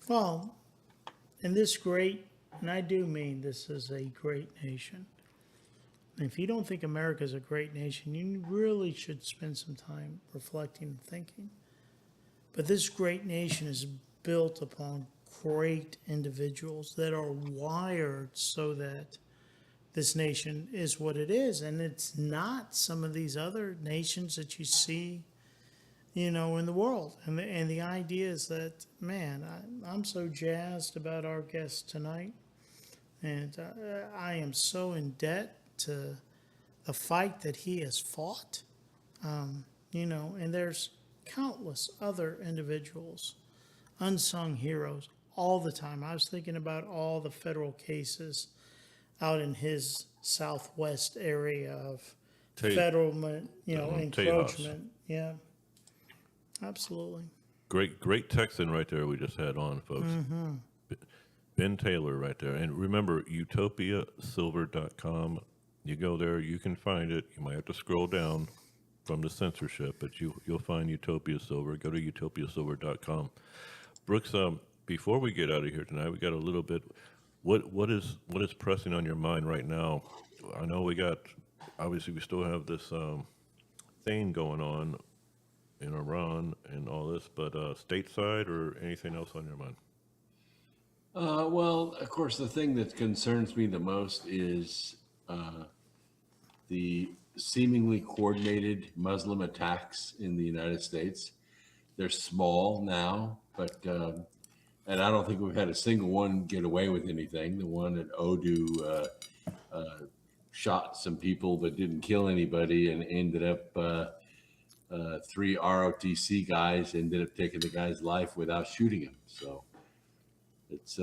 Speaker 7: well, and I do mean this is a great nation. If you don't think America is a great nation, you really should spend some time reflecting and thinking. But this great nation is built upon great individuals that are wired so that this nation is what it is. And it's not some of these other nations that you see, in the world. And the idea is that, man, I'm so jazzed about our guest tonight. And I am so in debt to the fight that he has fought, and there's countless other individuals, unsung heroes, all the time. I was thinking about all the federal cases out in his southwest area of federal, encroachment. Yeah, absolutely.
Speaker 6: Great Texan right there we just had on, folks.
Speaker 7: Mm-hmm.
Speaker 6: Ben Taylor right there. And remember, utopiasilver.com. You go there, you can find it. You might have to scroll down from the censorship, but you'll find Utopia Silver. Go to utopiasilver.com. Brooks, before we get out of here tonight, we got a little bit. What is pressing on your mind right now? I know we still have this thing going on in Iran and all this, but stateside or anything else on your mind?
Speaker 8: Well, of course, the thing that concerns me the most is the seemingly coordinated Muslim attacks in the United States. They're small now, but and I don't think we've had a single one get away with anything. The one at Odu shot some people but didn't kill anybody, and ended up 3 ROTC guys ended up taking the guy's life without shooting him. So it's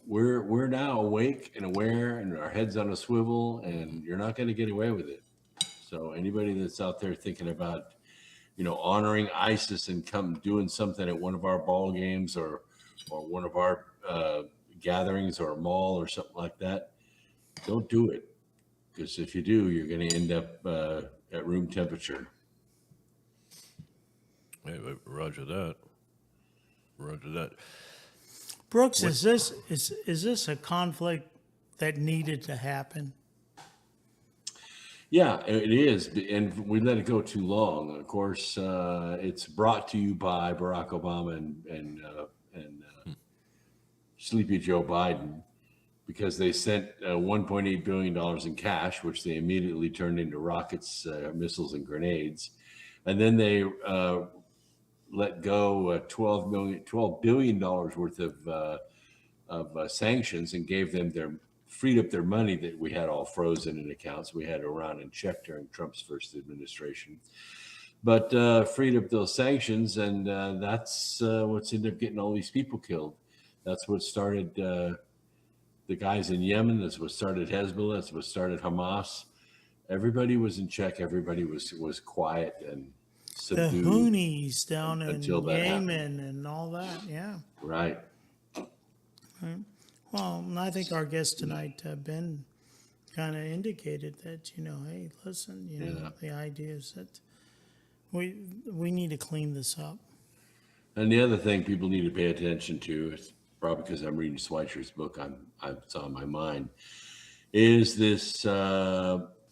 Speaker 8: we're now awake and aware, and our heads on a swivel, and you're not going to get away with it. So anybody that's out there thinking about honoring ISIS and come doing something at one of our ball games or one of our gatherings or a mall or something like that, don't do it, because if you do, you're going to end up at room temperature.
Speaker 6: Hey, roger that.
Speaker 7: Brooks, is this a conflict that needed to happen?
Speaker 8: Yeah, it is, and we let it go too long. Of course, it's brought to you by Barack Obama and Sleepy Joe Biden, because they sent $1.8 billion in cash, which they immediately turned into rockets, missiles, and grenades, and then they let go $12 billion worth of sanctions, and gave them freed up their money that we had all frozen in accounts. We had Iran in check during Trump's first administration, but freed up those sanctions, and that's what's ended up getting all these people killed. That's what started the guys in Yemen. That's what started Hezbollah. That's what started Hamas. Everybody was in check. Everybody was quiet and subdued.
Speaker 7: The Houthis down in Yemen
Speaker 8: happened.
Speaker 7: And all that, yeah.
Speaker 8: Right.
Speaker 7: Well, I think our guest tonight, Ben, kind of indicated that, hey, listen, the idea is that we need to clean this up.
Speaker 8: And the other thing people need to pay attention to, it's probably because I'm reading Schweitzer's book, it's on my mind, is this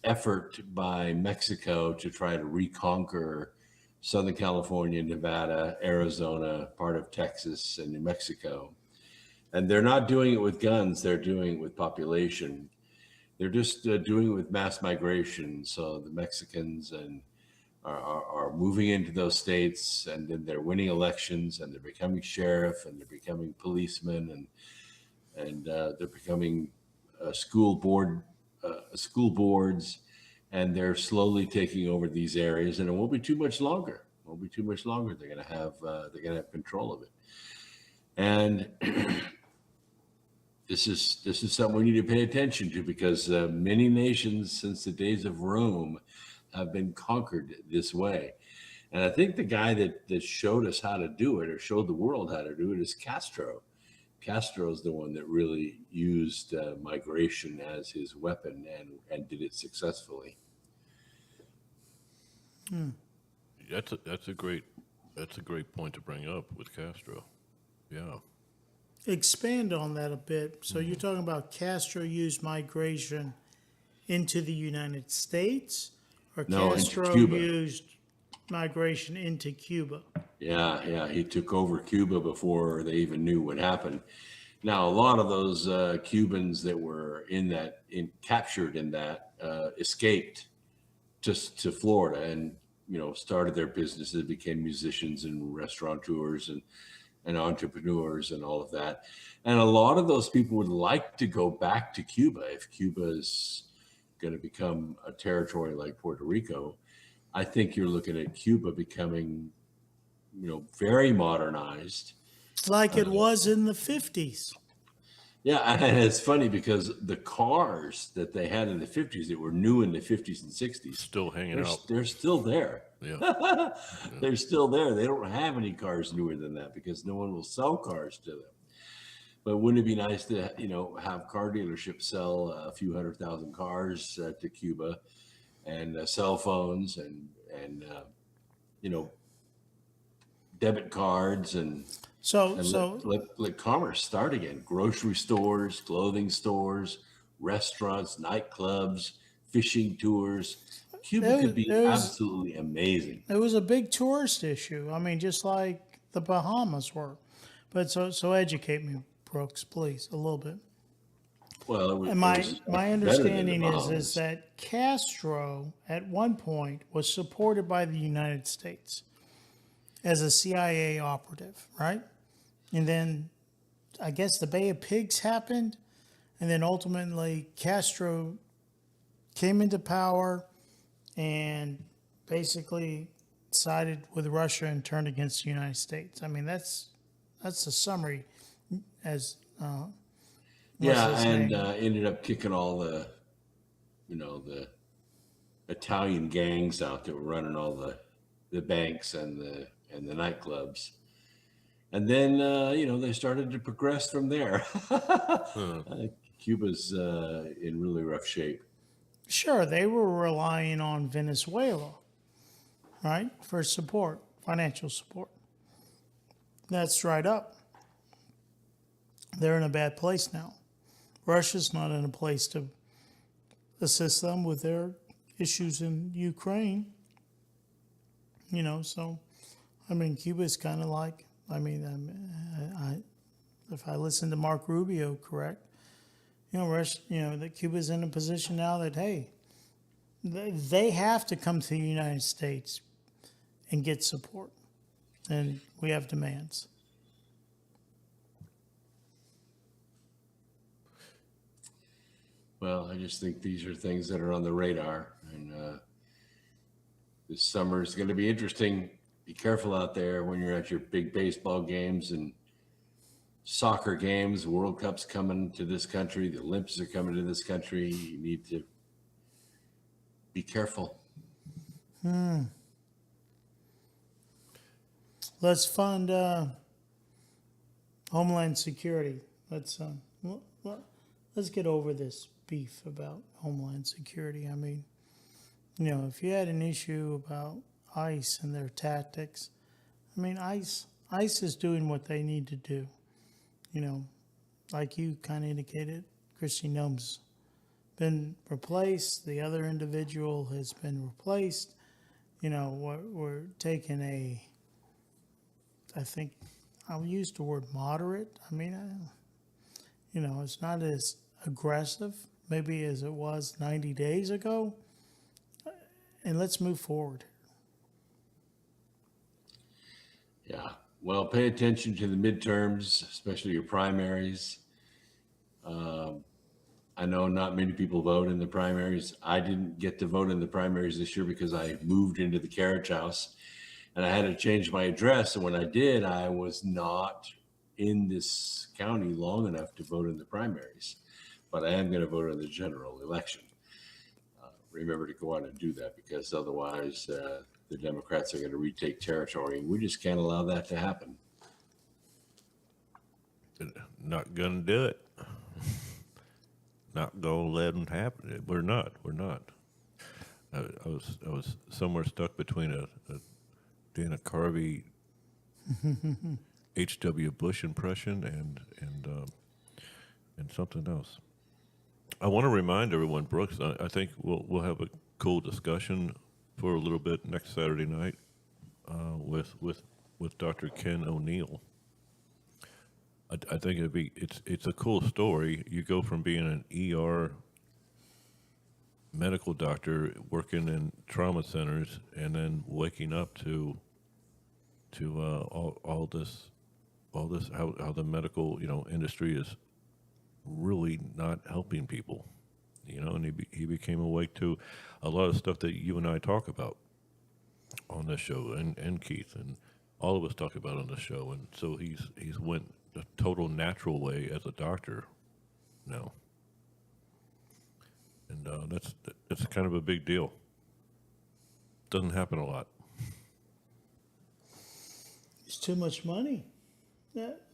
Speaker 8: effort by Mexico to try to reconquer Southern California, Nevada, Arizona, part of Texas, and New Mexico. And they're not doing it with guns, they're doing it with population. They're just doing it with mass migration. So the Mexicans are moving into those states, and then they're winning elections, and they're becoming sheriff, and they're becoming policemen, and they're becoming school boards, and they're slowly taking over these areas. And it won't be too much longer. It won't be too much longer. They're going to have control of it. And this is something we need to pay attention to, because many nations since the days of Rome have been conquered this way. And I think the guy that showed us how to do it, or showed the world how to do it, is Castro. Castro is the one that really used migration as his weapon and did it successfully.
Speaker 6: That's a great point to bring up with Castro. Yeah.
Speaker 7: Expand on that a bit. So you're talking about Castro used migration into the United States, or
Speaker 8: No, into
Speaker 7: Castro
Speaker 8: Cuba.
Speaker 7: used migration into Cuba?
Speaker 8: Yeah. He took over Cuba before they even knew what happened. Now, a lot of those Cubans that were captured in that escaped just to Florida, and started their businesses, became musicians and restaurateurs and entrepreneurs and all of that. And a lot of those people would like to go back to Cuba if Cuba is going to become a territory like Puerto Rico. I think you're looking at Cuba becoming, very modernized.
Speaker 7: Like it was in the 50s.
Speaker 8: Yeah, and it's funny because the cars that they had in the 50s that were new in the 50s and 60s
Speaker 6: Still hanging out.
Speaker 8: they're still there.
Speaker 6: Yeah.
Speaker 8: They're still there. They don't have any cars newer than that because no one will sell cars to them. But wouldn't it be nice to, have car dealerships sell a few 100,000 cars to Cuba, and cell phones and debit cards and let commerce start again. Grocery stores, clothing stores, restaurants, nightclubs, fishing tours. Cuba could be absolutely amazing.
Speaker 7: It was a big tourist issue. I mean, just like the Bahamas were. But so educate me, Brooks, please, a little bit.
Speaker 8: Well,
Speaker 7: And my understanding is that Castro at one point was supported by the United States as a CIA operative, right? And then I guess the Bay of Pigs happened, and then ultimately Castro came into power and basically sided with Russia and turned against the United States. I mean, that's a summary as
Speaker 8: ended up kicking all the Italian gangs out that were running all the banks and the nightclubs. And then, they started to progress from there. Cuba's in really rough shape.
Speaker 7: Sure, they were relying on Venezuela, right, for support, financial support. That's dried up. They're in a bad place now. Russia's not in a place to assist them with their issues in Ukraine. So, I mean, Cuba's kind of like, if I listen to Mark Rubio correct, that Cuba's in a position now that, hey, they have to come to the United States and get support. And we have demands.
Speaker 8: Well, I just think these are things that are on the radar. And this summer is going to be interesting. Be careful out there when you're at your big baseball games and soccer games. World Cup's coming to this country. The Olympics are coming to this country. You need to be careful.
Speaker 7: Let's fund Homeland Security. Let's get over this beef about Homeland Security. I mean, if you had an issue about ICE and their tactics, I mean, ICE ICE is doing what they need to do. You know, like you kind of indicated, Christy Nome's been replaced. The other individual has been replaced. You know, we're taking I think I'll use the word moderate. I mean, you know, it's not as aggressive maybe as it was 90 days ago. And let's move forward.
Speaker 8: Yeah. Well, pay attention to the midterms, especially your primaries. I know not many people vote in the primaries. I didn't get to vote in the primaries this year because I moved into the carriage house and I had to change my address. And when I did, I was not in this county long enough to vote in the primaries, but I am going to vote in the general election. Remember to go out and do that, because otherwise the Democrats are going to retake territory, and we just can't allow that to happen.
Speaker 6: Not gonna do it. Not gonna let them happen. We're not. I was somewhere stuck between a Dana Carvey H.W. Bush impression and something else. I want to remind everyone, Brooks, I think we'll have a cool discussion for a little bit next Saturday night with Dr. Ken O'Neill. I think it's a cool story. You go from being an ER medical doctor working in trauma centers and then waking up to all this how the medical industry is really not helping people, and he became awake to a lot of stuff that you and I talk about on this show, and Keith and all of us talk about on the show. And so he's went a total natural way as a doctor now, and that's kind of a big deal. Doesn't happen a lot.
Speaker 7: It's too much money.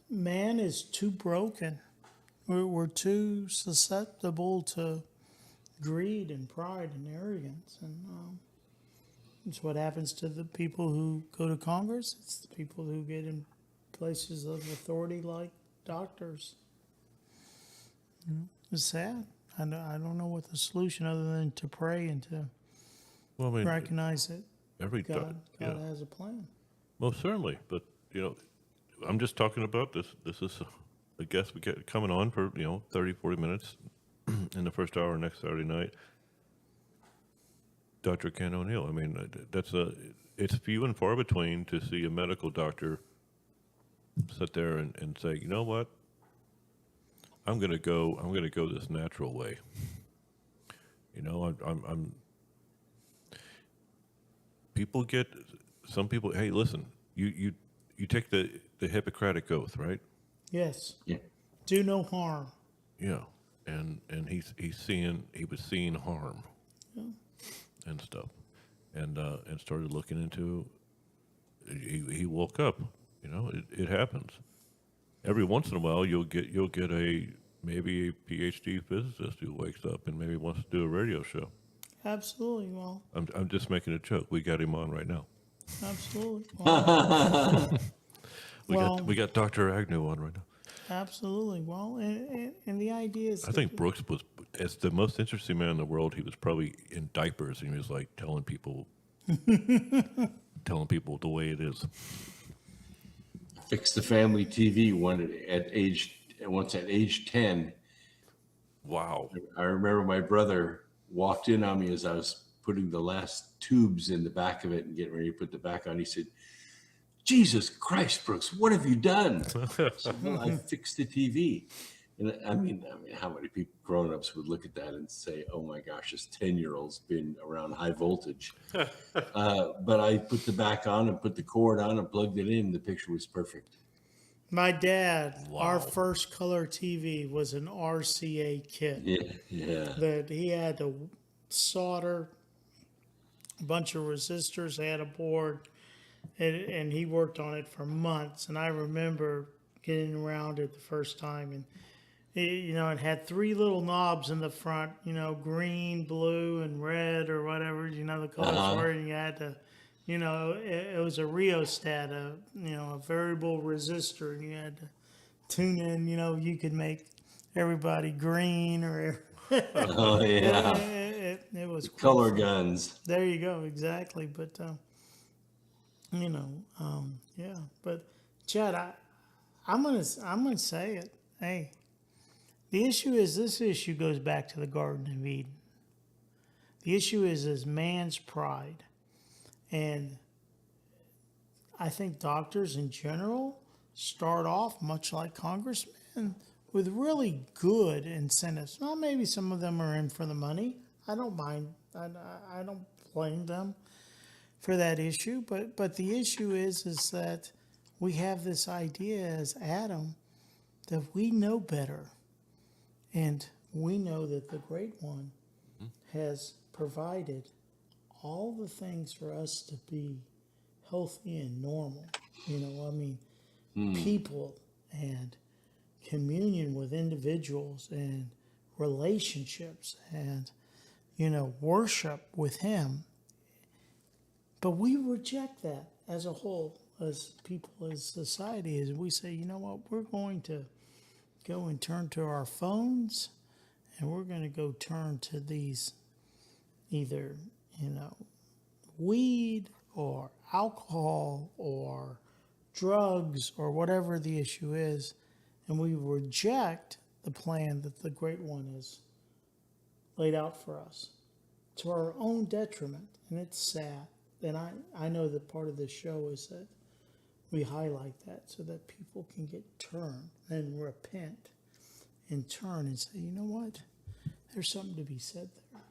Speaker 7: Man is too broken. We're too susceptible to greed and pride and arrogance, and it's what happens to the people who go to Congress. It's the people who get in places of authority like doctors. It's sad. I don't know what the solution other than to pray and to recognize that God has a plan.
Speaker 6: Most certainly, but I'm just talking about this. This is a guest we get coming on for 30, 40 minutes in the first hour next Saturday night. Dr. Ken O'Neill. I mean, it's few and far between to see a medical doctor sit there and say, you know what, I'm gonna go this natural way. I'm some people. Hey, listen, you take the Hippocratic Oath, right?
Speaker 7: Yes.
Speaker 8: Yeah.
Speaker 7: Do no harm.
Speaker 6: Yeah, and he was seeing harm, and stuff, and started looking into. He woke up. It happens. Every once in a while, you'll get maybe a PhD physicist who wakes up and maybe wants to do a radio show.
Speaker 7: Absolutely. Well,
Speaker 6: I'm just making a joke. We got him on right now.
Speaker 7: Absolutely.
Speaker 6: We got Dr. Agnew on right now.
Speaker 7: Absolutely. Well, and the idea is,
Speaker 6: I think Brooks was, as the most interesting man in the world, he was probably in diapers and he was like telling people the way it is.
Speaker 8: Fixed the family TV once at age 10.
Speaker 6: Wow.
Speaker 8: I remember my brother walked in on me as I was putting the last tubes in the back of it and getting ready to put the back on. He said, "Jesus Christ, Brooks, what have you done?" I said, "Well, I fixed the TV." And I mean, how many people, grown-ups, would look at that and say, "Oh my gosh, this 10-year-old's been around high voltage." But I put the back on and put the cord on and plugged it in. The picture was perfect.
Speaker 7: My dad, our first color TV was an RCA kit.
Speaker 8: Yeah.
Speaker 7: That he had to solder a bunch of resistors, had a board, and he worked on it for months. And I remember getting around it the first time, and it had three little knobs in the front, green, blue, and red, or whatever, the colors were, and you had to it was a rheostat, a variable resistor, and you had to tune in. You could make everybody green or.
Speaker 8: Oh yeah,
Speaker 7: it was quite
Speaker 8: color
Speaker 7: fun.
Speaker 8: guns.
Speaker 7: There you go, exactly. But yeah. But Chad, I'm gonna say it. Hey, the issue is this issue goes back to the Garden of Eden. The issue is man's pride, and I think doctors in general start off much like congressmen with really good incentives. Well, maybe some of them are in for the money. I don't mind. I don't blame them for that issue. But the issue is that we have this idea as Adam that we know better. And we know that the Great One has provided all the things for us to be healthy and normal. People and communion with individuals and relationships and, worship with Him. But we reject that as a whole, as people, as society, as we say, you know what, we're going to go and turn to our phones and we're going to go turn to these either, weed or alcohol or drugs or whatever the issue is. And we reject the plan that the Great One has laid out for us to our own detriment. And it's sad. And I know that part of this show is that we highlight that so that people can get turned and repent and turn and say, you know what? There's something to be said there.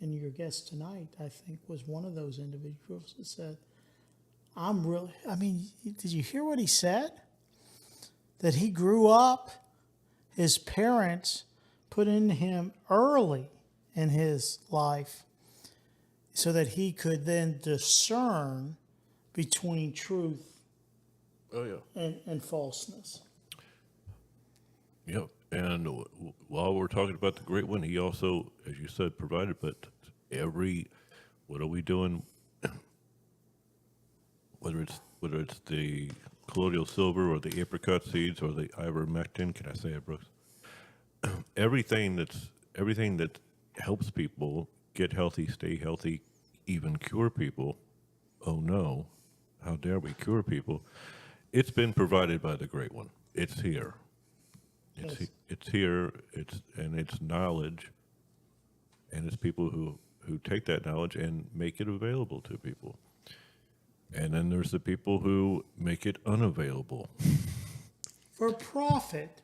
Speaker 7: And your guest tonight, I think, was one of those individuals that said, did you hear what he said? That he grew up, his parents put in him early in his life so that he could then discern between truth and falseness.
Speaker 6: Yep. And while we're talking about the Great One, he also, as you said, provided, but what are we doing? Whether it's the colloidal silver or the apricot seeds or the ivermectin, can I say it, Brooks? Everything that helps people get healthy, stay healthy, even cure people. Oh no, how dare we cure people? It's been provided by the Great One. It's here. It's here. It's knowledge, and it's people who take that knowledge and make it available to people. And then there's the people who make it unavailable.
Speaker 7: For profit,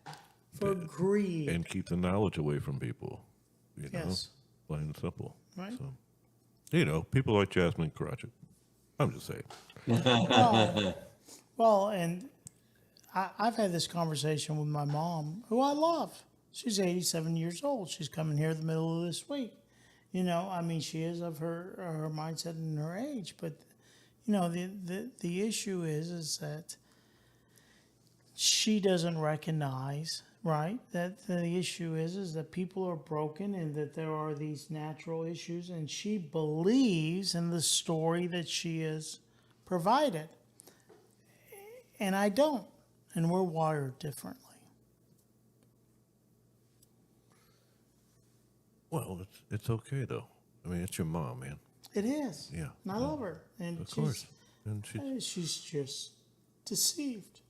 Speaker 7: for greed.
Speaker 6: And keep the knowledge away from people.
Speaker 7: Yes.
Speaker 6: Plain and simple.
Speaker 7: Right.
Speaker 6: So, people like Jasmine Cratchit. I'm just saying.
Speaker 7: Well, and I've had this conversation with my mom, who I love. She's 87 years old. She's coming here the middle of this week. She is of her mindset and her age, but the issue is that she doesn't recognize, right, that the issue is that people are broken and that there are these natural issues, and she believes in the story that she is provided. And I don't, and we're wired differently.
Speaker 6: Well, it's okay though. It's your mom, man.
Speaker 7: It is.
Speaker 6: Yeah.
Speaker 7: And I love her. And
Speaker 6: of course. And
Speaker 7: she's just deceived.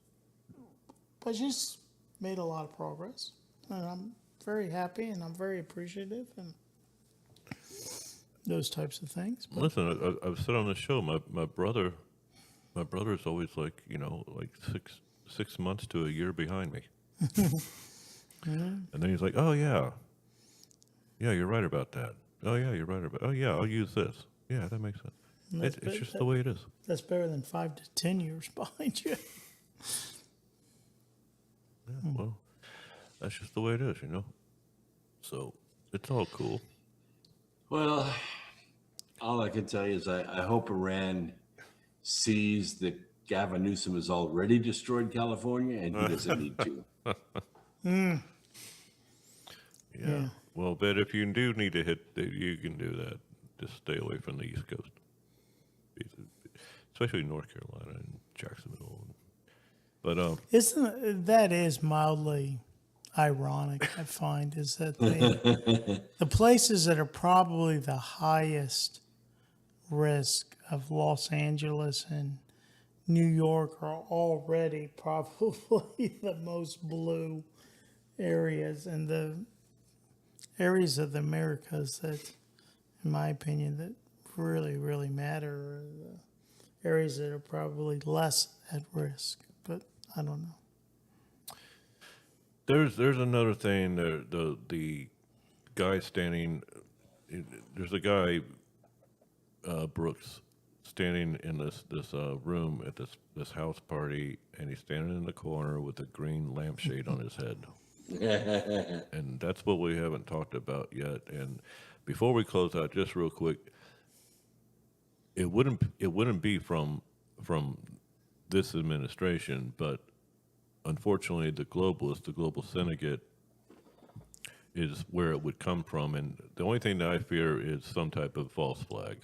Speaker 7: But she's made a lot of progress. And I'm very happy and I'm very appreciative and those types of things. But
Speaker 6: listen, I've said on the show, my brother's always like 6 months to a year behind me. And then he's like, oh yeah, you're right about that. Oh yeah, you're right about. Oh yeah, I'll use this. Yeah, that makes sense. It's just the way it is.
Speaker 7: That's better than 5 to 10 years behind you.
Speaker 6: Yeah, well, that's just the way it is, So it's all cool.
Speaker 8: Well, all I can tell you is I hope Iran sees that Gavin Newsom has already destroyed California and he doesn't need to.
Speaker 6: Yeah. Well, but if you do need to hit, you can do that. Just stay away from the East Coast. especially North Carolina and Jacksonville. But
Speaker 7: That is mildly ironic, I find, is that the places that are probably the highest risk of Los Angeles and New York are already probably the most blue areas, and the areas of the Americas that, in my opinion, that really, really matter are the areas that are probably less at risk. But I don't know.
Speaker 6: there's another thing. The guy standing. There's a guy, Brooks, standing in this room at this house party, and he's standing in the corner with a green lampshade on his head. And that's what we haven't talked about yet. And before we close out, just real quick, it wouldn't be from this administration, but unfortunately, the globalists, the global syndicate, is where it would come from. And the only thing that I fear is some type of false flag.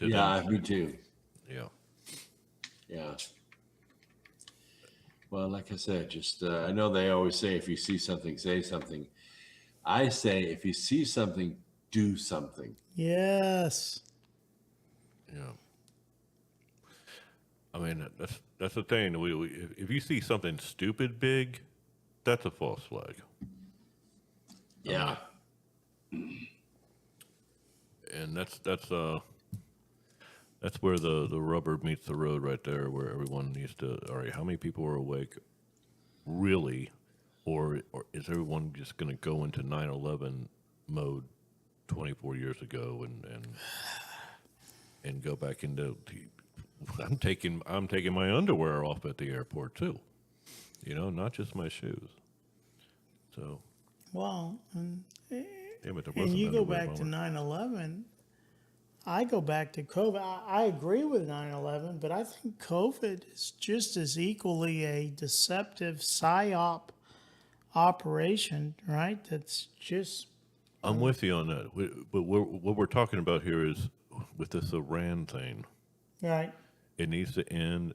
Speaker 8: Yeah, me too.
Speaker 6: Yeah.
Speaker 8: Yeah. Well, like I said, just I know they always say if you see something, say something. I say if you see something, do something.
Speaker 7: Yes.
Speaker 6: Yeah. I mean, that's the thing. If you see something stupid big, that's a false flag.
Speaker 8: Yeah.
Speaker 6: And that's where the rubber meets the road right there, where everyone needs to, all right, how many people are awake really, or is everyone just going to go into 9/11 mode 24 years ago and go back into I'm taking my underwear off at the airport too, not just my shoes. So
Speaker 7: Well, and
Speaker 6: but there was
Speaker 7: you
Speaker 6: an
Speaker 7: go
Speaker 6: underwear
Speaker 7: back to
Speaker 6: moment.
Speaker 7: 9/11. I go back to COVID. I agree with 9/11, but I think COVID is just as equally a deceptive psyop operation, right? That's just
Speaker 6: I'm with you on that. But what we're talking about here is with this Iran thing.
Speaker 7: right.
Speaker 6: It needs to end,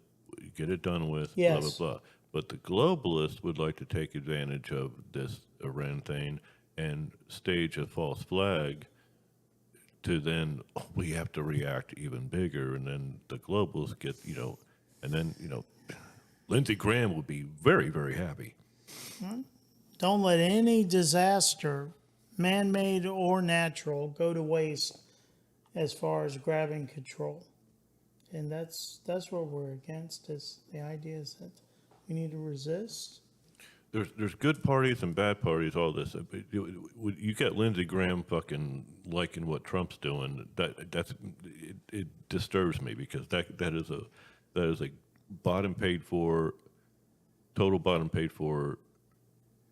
Speaker 6: get it done with,
Speaker 7: Yes.
Speaker 6: blah, blah, blah. But the globalists would like to take advantage of this Iran thing and stage a false flag to then, we have to react even bigger. And then the globalists get, and then, Lindsey Graham would be very, very happy.
Speaker 7: Don't let any disaster, man-made or natural, go to waste as far as grabbing control. And that's what we're against. Is the idea is that we need to resist.
Speaker 6: There's good parties and bad parties, all this. But you get Lindsey Graham fucking liking what Trump's doing. It disturbs me, because that is a total bottom paid for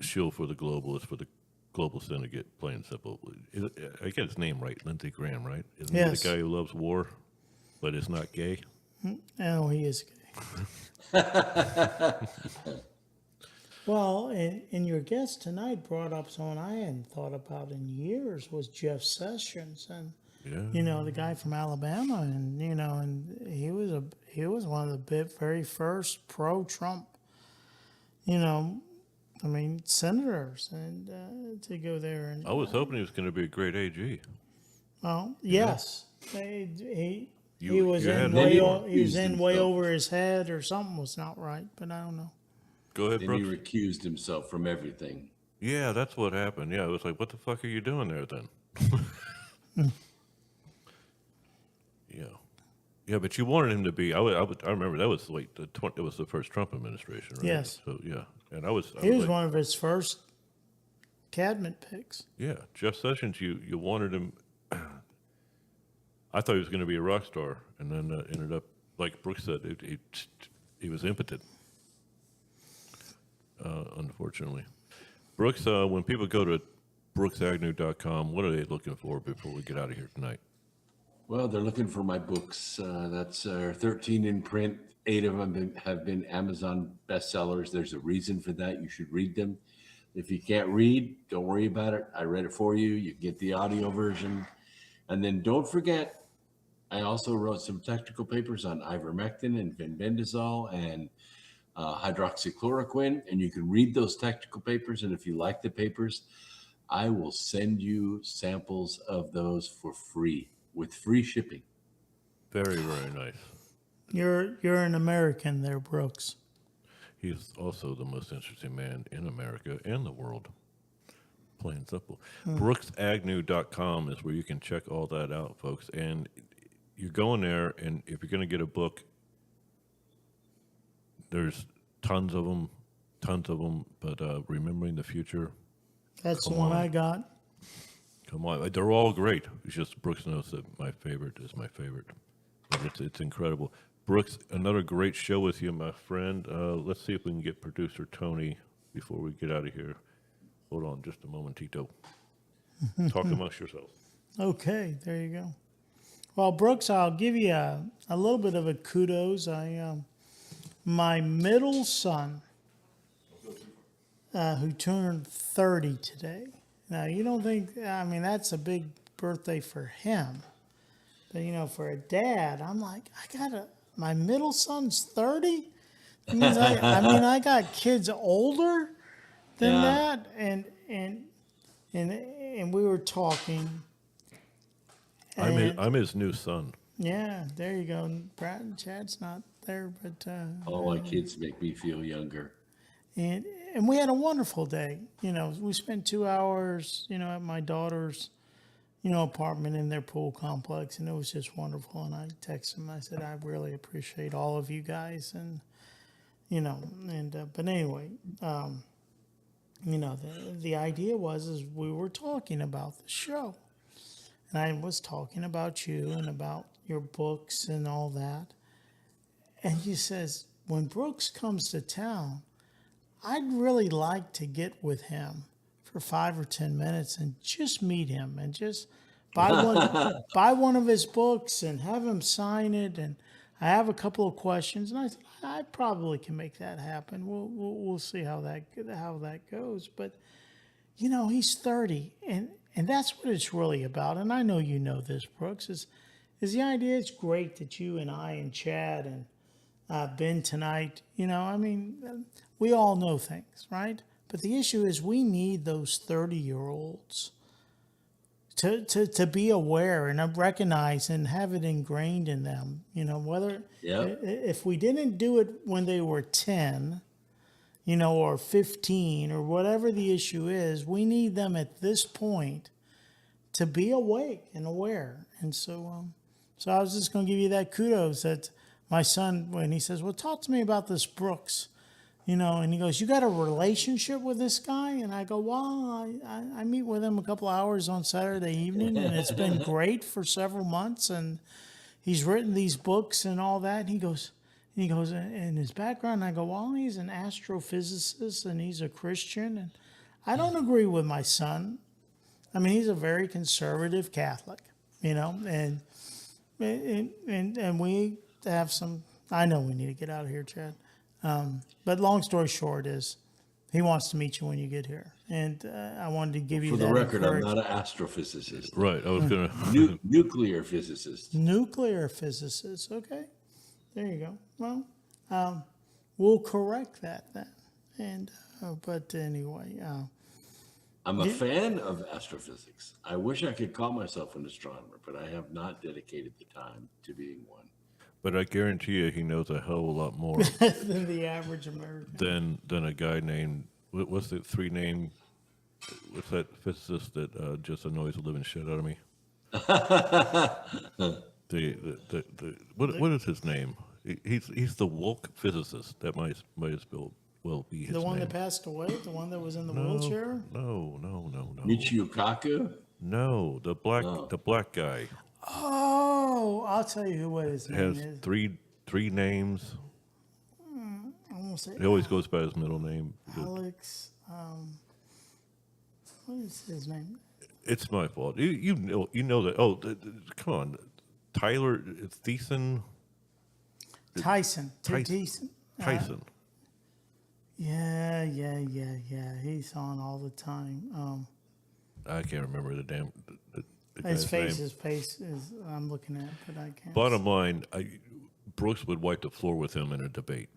Speaker 6: shill for the globalists, for the global syndicate, plain and simple. I get his name right, Lindsey Graham, right? Isn't he the guy who loves war, but is not gay?
Speaker 7: Oh, he is gay. Well, and your guest tonight brought up someone I hadn't thought about in years, was Jeff Sessions, and
Speaker 6: Yeah.
Speaker 7: the guy from Alabama, and and he was one of the very first pro-Trump, senators, and to go there and
Speaker 6: I was hoping he was going to be a great AG.
Speaker 7: well, yes, he
Speaker 6: You-
Speaker 7: was
Speaker 6: you
Speaker 7: in
Speaker 6: had
Speaker 7: way
Speaker 6: hope.
Speaker 7: he was in way
Speaker 8: himself.
Speaker 7: over his head, or something was not right, but I don't know.
Speaker 6: Go ahead,
Speaker 8: Then he
Speaker 6: Brooks.
Speaker 8: recused himself from everything.
Speaker 6: Yeah, that's what happened. Yeah, it was like, what the fuck are you doing there then? Yeah, but you wanted him to be. I remember that was like it was the first Trump administration, right?
Speaker 7: Yes.
Speaker 6: So yeah, and I was
Speaker 7: He was
Speaker 6: like,
Speaker 7: one of his first cabinet picks.
Speaker 6: yeah, Jeff Sessions. You wanted him. I thought he was going to be a rock star, and then ended up, like Brooks said, he was impotent. Unfortunately, Brooks. When people go to brooksagnew.com, what are they looking for before we get out of here tonight?
Speaker 8: Well, they're looking for my books. That's 13 in print. 8 of them have been Amazon bestsellers. There's a reason for that. You should read them. If you can't read, don't worry about it. I read it for you. You get the audio version. And then don't forget, I also wrote some technical papers on ivermectin and fenbendazole and hydroxychloroquine, and you can read those technical papers. And if you like the papers, I will send you samples of those for free with free shipping.
Speaker 6: Very, very nice.
Speaker 7: You're an American there, Brooks.
Speaker 6: He's also the most interesting man in America and the world. Plain and simple. BrooksAgnew.com is where you can check all that out, folks. And you're going there, and if you're going to get a book, there's tons of them. But Remembering the Future.
Speaker 7: That's the one I got.
Speaker 6: Come on. They're all great. It's just Brooks knows that my favorite is my favorite. But it's incredible. Brooks, another great show with you, my friend. Let's see if we can get producer Tony before we get out of here. Hold on just a moment, Tito. Talk amongst yourselves.
Speaker 7: Okay, there you go. Well, Brooks, I'll give you a little bit of a kudos. My middle son, who turned 30 today. Now, you don't think, that's a big birthday for him. But, for a dad, I'm like, my middle son's 30? That means I got kids older than that. And we were talking.
Speaker 6: I'm his new son.
Speaker 7: Yeah, there you go. Brad and Chad's not there, but
Speaker 8: all my kids make me feel younger.
Speaker 7: And we had a wonderful day. We spent 2 hours, at my daughter's, apartment in their pool complex, and it was just wonderful. And I texted him. I said, I really appreciate all of you guys, and but anyway, the idea was we were talking about the show. And I was talking about you and about your books and all that. And he says, when Brooks comes to town, I'd really like to get with him for 5 or 10 minutes and just meet him and just buy one of his books and have him sign it. And I have a couple of questions. And I said, I probably can make that happen. We'll see how that goes. But, he's 30 and that's what it's really about. And I know you know this, Brooks, is the idea. It's great that you and I and Chad and Ben tonight, we all know things, right? But the issue is we need those 30-year-olds to be aware and recognize and have it ingrained in them, whether if we didn't do it when they were 10, or 15 or whatever the issue is, we need them at this point to be awake and aware. And so I was just going to give you that kudos that my son, when he says, well, talk to me about this Brooks, and he goes, you got a relationship with this guy? And I go, well, I meet with him a couple hours on Saturday evening, and it's been great for several months. And he's written these books and all that. And he goes, in his background, I go, well, he's an astrophysicist and he's a Christian. And I don't agree with my son. He's a very conservative Catholic, and we have some, I know we need to get out of here, Chad. But long story short is he wants to meet you when you get here. And I wanted to give you that.
Speaker 8: For the record, I'm not an astrophysicist.
Speaker 6: Right. I was going to.
Speaker 8: Nuclear physicist.
Speaker 7: Nuclear physicist. Okay. There you go. Well, we'll correct that then. And, but anyway.
Speaker 8: I'm a fan of astrophysics. I wish I could call myself an astronomer, but I have not dedicated the time to being one.
Speaker 6: But I guarantee you he knows a hell of a lot more
Speaker 7: than the average American.
Speaker 6: Than a guy named, what's that physicist that just annoys the living shit out of me? What is his name? He's the woke physicist. That might as well be his name.
Speaker 7: The one that passed away? The one that was in the wheelchair?
Speaker 6: No.
Speaker 8: Michio Kaku?
Speaker 6: No, the black guy.
Speaker 7: Oh, I'll tell you what his name is.
Speaker 6: Has three names.
Speaker 7: I won't say.
Speaker 6: He always goes by his middle name.
Speaker 7: Alex. What is his name?
Speaker 6: It's my fault. You know that. Oh, come on, Tyler Thiessen.
Speaker 7: Tyson.
Speaker 6: Tyson.
Speaker 7: Yeah. He's on all the time.
Speaker 6: I can't remember the
Speaker 7: His
Speaker 6: guy's name.
Speaker 7: face is I'm looking at, but I can't.
Speaker 6: Bottom line, Brooks would wipe the floor with him in a debate.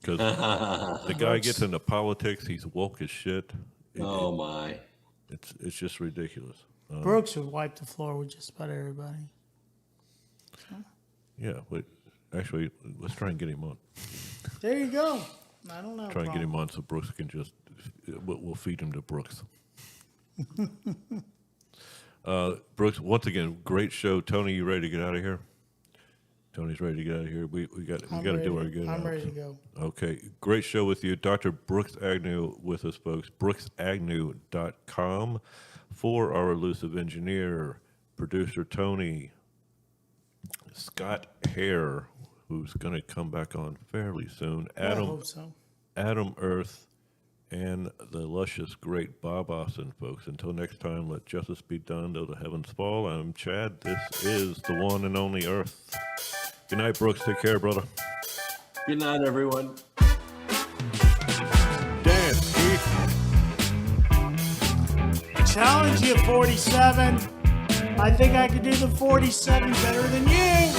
Speaker 6: Because the guy gets into politics, he's woke as shit.
Speaker 8: Oh my!
Speaker 6: It's just ridiculous.
Speaker 7: Brooks would wipe the floor with just about everybody.
Speaker 6: Yeah, but actually, let's try and get him on.
Speaker 7: There you go. I don't know.
Speaker 6: Try and get him on so Brooks can just, we'll feed him to Brooks. Brooks, once again, great show. Tony, you ready to get out of here? Tony's ready to get out of here. We got to do our good.
Speaker 7: I'm ready to go.
Speaker 6: Okay, great show with you. Dr. Brooks Agnew with us, folks. BrooksAgnew.com for our elusive engineer, producer Tony, Scott Hare, who's going to come back on fairly soon.
Speaker 7: I hope so.
Speaker 6: Adam Earth, and the luscious, great Bob Austin, folks. Until next time, let justice be done, though the heavens fall. I'm Chad. This is the one and only Earth. Good night, Brooks. Take care, brother.
Speaker 8: Good night, everyone.
Speaker 6: Dance, Keith.
Speaker 7: Challenge you, 47. I think I could do the 47 better than you.